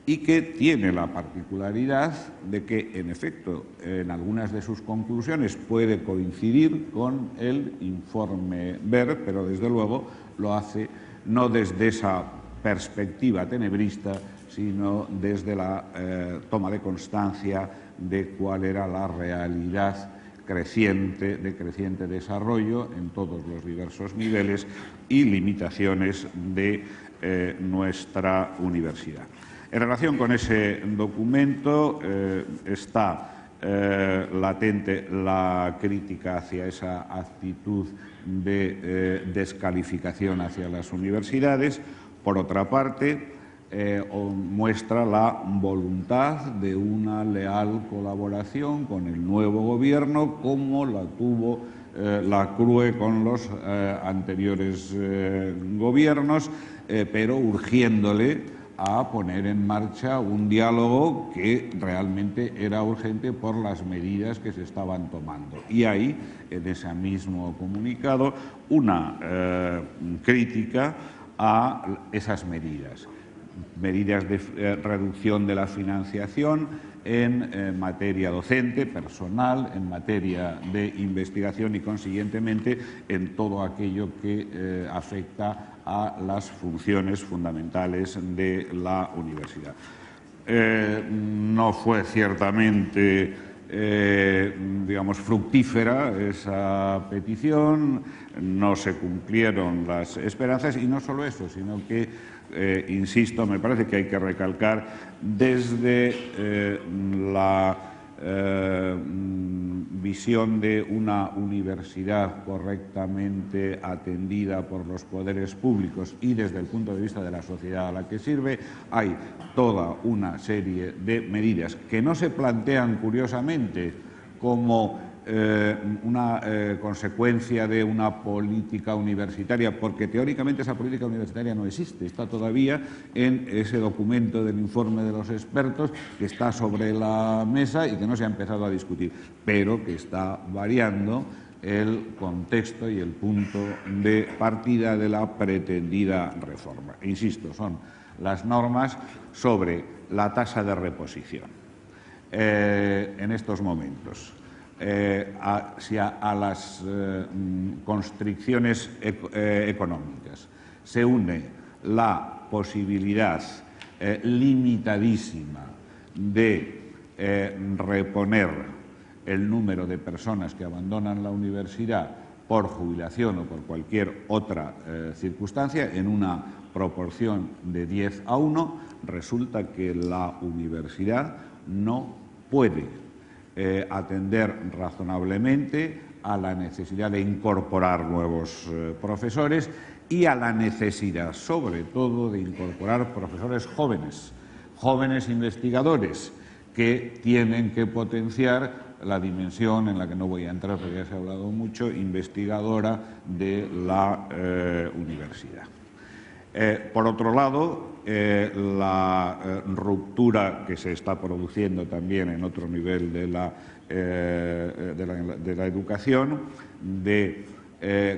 Speaker 5: y que tiene la particularidad de que, en efecto, en algunas de sus conclusiones puede coincidir con el informe Berg, pero desde luego lo hace no desde esa perspectiva tenebrista, sino desde la toma de constancia de cuál era la realidad de creciente desarrollo en todos los diversos niveles y limitaciones de nuestra universidad. En relación con ese documento está latente la crítica hacia esa actitud de descalificación hacia las universidades. Por otra parte, muestra la voluntad de una leal colaboración con el nuevo gobierno, como la tuvo la CRUE con los anteriores gobiernos, pero urgiéndole a poner en marcha un diálogo que realmente era urgente por las medidas que se estaban tomando. Y hay, en ese mismo comunicado, una crítica a esas medidas de reducción de la financiación en materia docente, personal, en materia de investigación y, consiguientemente, en todo aquello que afecta a las funciones fundamentales de la universidad. No fue ciertamente, digamos, fructífera esa petición, no se cumplieron las esperanzas y no solo eso, sino que, insisto, me parece que hay que recalcar desde la visión de una universidad correctamente atendida por los poderes públicos y desde el punto de vista de la sociedad a la que sirve, hay toda una serie de medidas que no se plantean, curiosamente, como una consecuencia de una política universitaria, porque teóricamente esa política universitaria no existe, está todavía en ese documento del informe de los expertos que está sobre la mesa y que no se ha empezado a discutir, pero que está variando el contexto y el punto de partida de la pretendida reforma. Insisto, son las normas sobre la tasa de reposición en estos momentos. A las constricciones económicas se une la posibilidad limitadísima de reponer el número de personas que abandonan la universidad por jubilación o por cualquier otra circunstancia en una proporción de 10:1, resulta que la universidad no puede atender razonablemente a la necesidad de incorporar nuevos profesores y a la necesidad, sobre todo, de incorporar profesores jóvenes investigadores, que tienen que potenciar la dimensión, en la que no voy a entrar porque ya se ha hablado mucho, investigadora de la universidad. Por otro lado, la ruptura que se está produciendo también en otro nivel de la educación,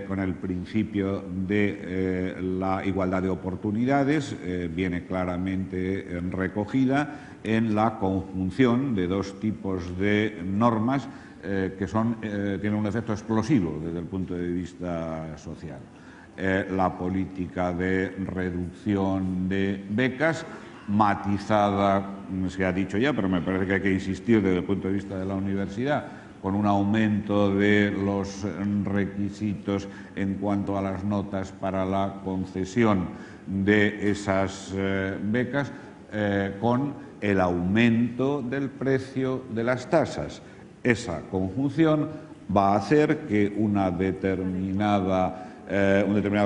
Speaker 5: con el principio de la igualdad de oportunidades, viene claramente recogida en la conjunción de dos tipos de normas que tienen un efecto explosivo desde el punto de vista social. La política de reducción de becas, matizada, se ha dicho ya, pero me parece que hay que insistir desde el punto de vista de la universidad, con un aumento de los requisitos en cuanto a las notas para la concesión de esas becas, con el aumento del precio de las tasas. Esa conjunción va a hacer que un determinado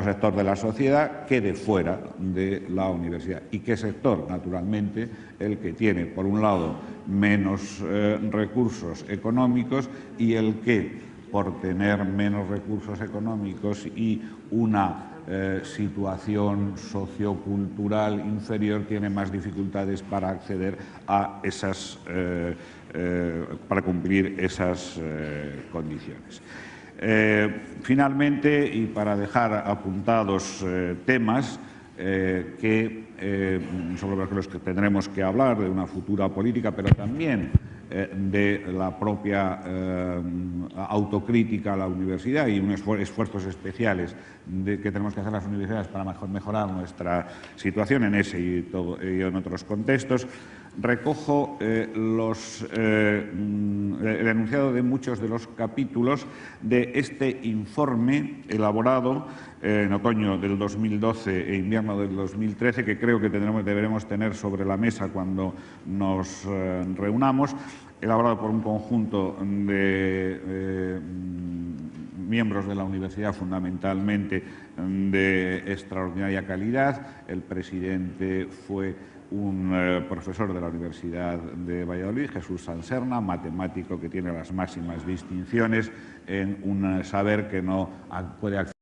Speaker 5: sector de la sociedad quede fuera de la universidad. ¿Y qué sector? Naturalmente, el que tiene, por un lado, menos recursos económicos y el que, por tener menos recursos económicos y una situación sociocultural inferior, tiene más dificultades para acceder a esas, para cumplir esas condiciones. Finalmente, y para dejar apuntados temas, sobre los que tendremos que hablar, de una futura política, pero también de la propia autocrítica a la universidad y unos esfuerzos especiales que tenemos que hacer las universidades para mejorar nuestra situación en ese y en otros contextos. Recojo el enunciado de muchos de los capítulos de este informe elaborado en otoño del 2012 e invierno del 2013, que creo que deberemos tener sobre la mesa cuando nos reunamos, elaborado por un conjunto de miembros de la universidad, fundamentalmente de extraordinaria calidad. El presidente fue un profesor de la Universidad de Valladolid, Jesús Sanserna, matemático que tiene las máximas distinciones en un saber que no puede acceder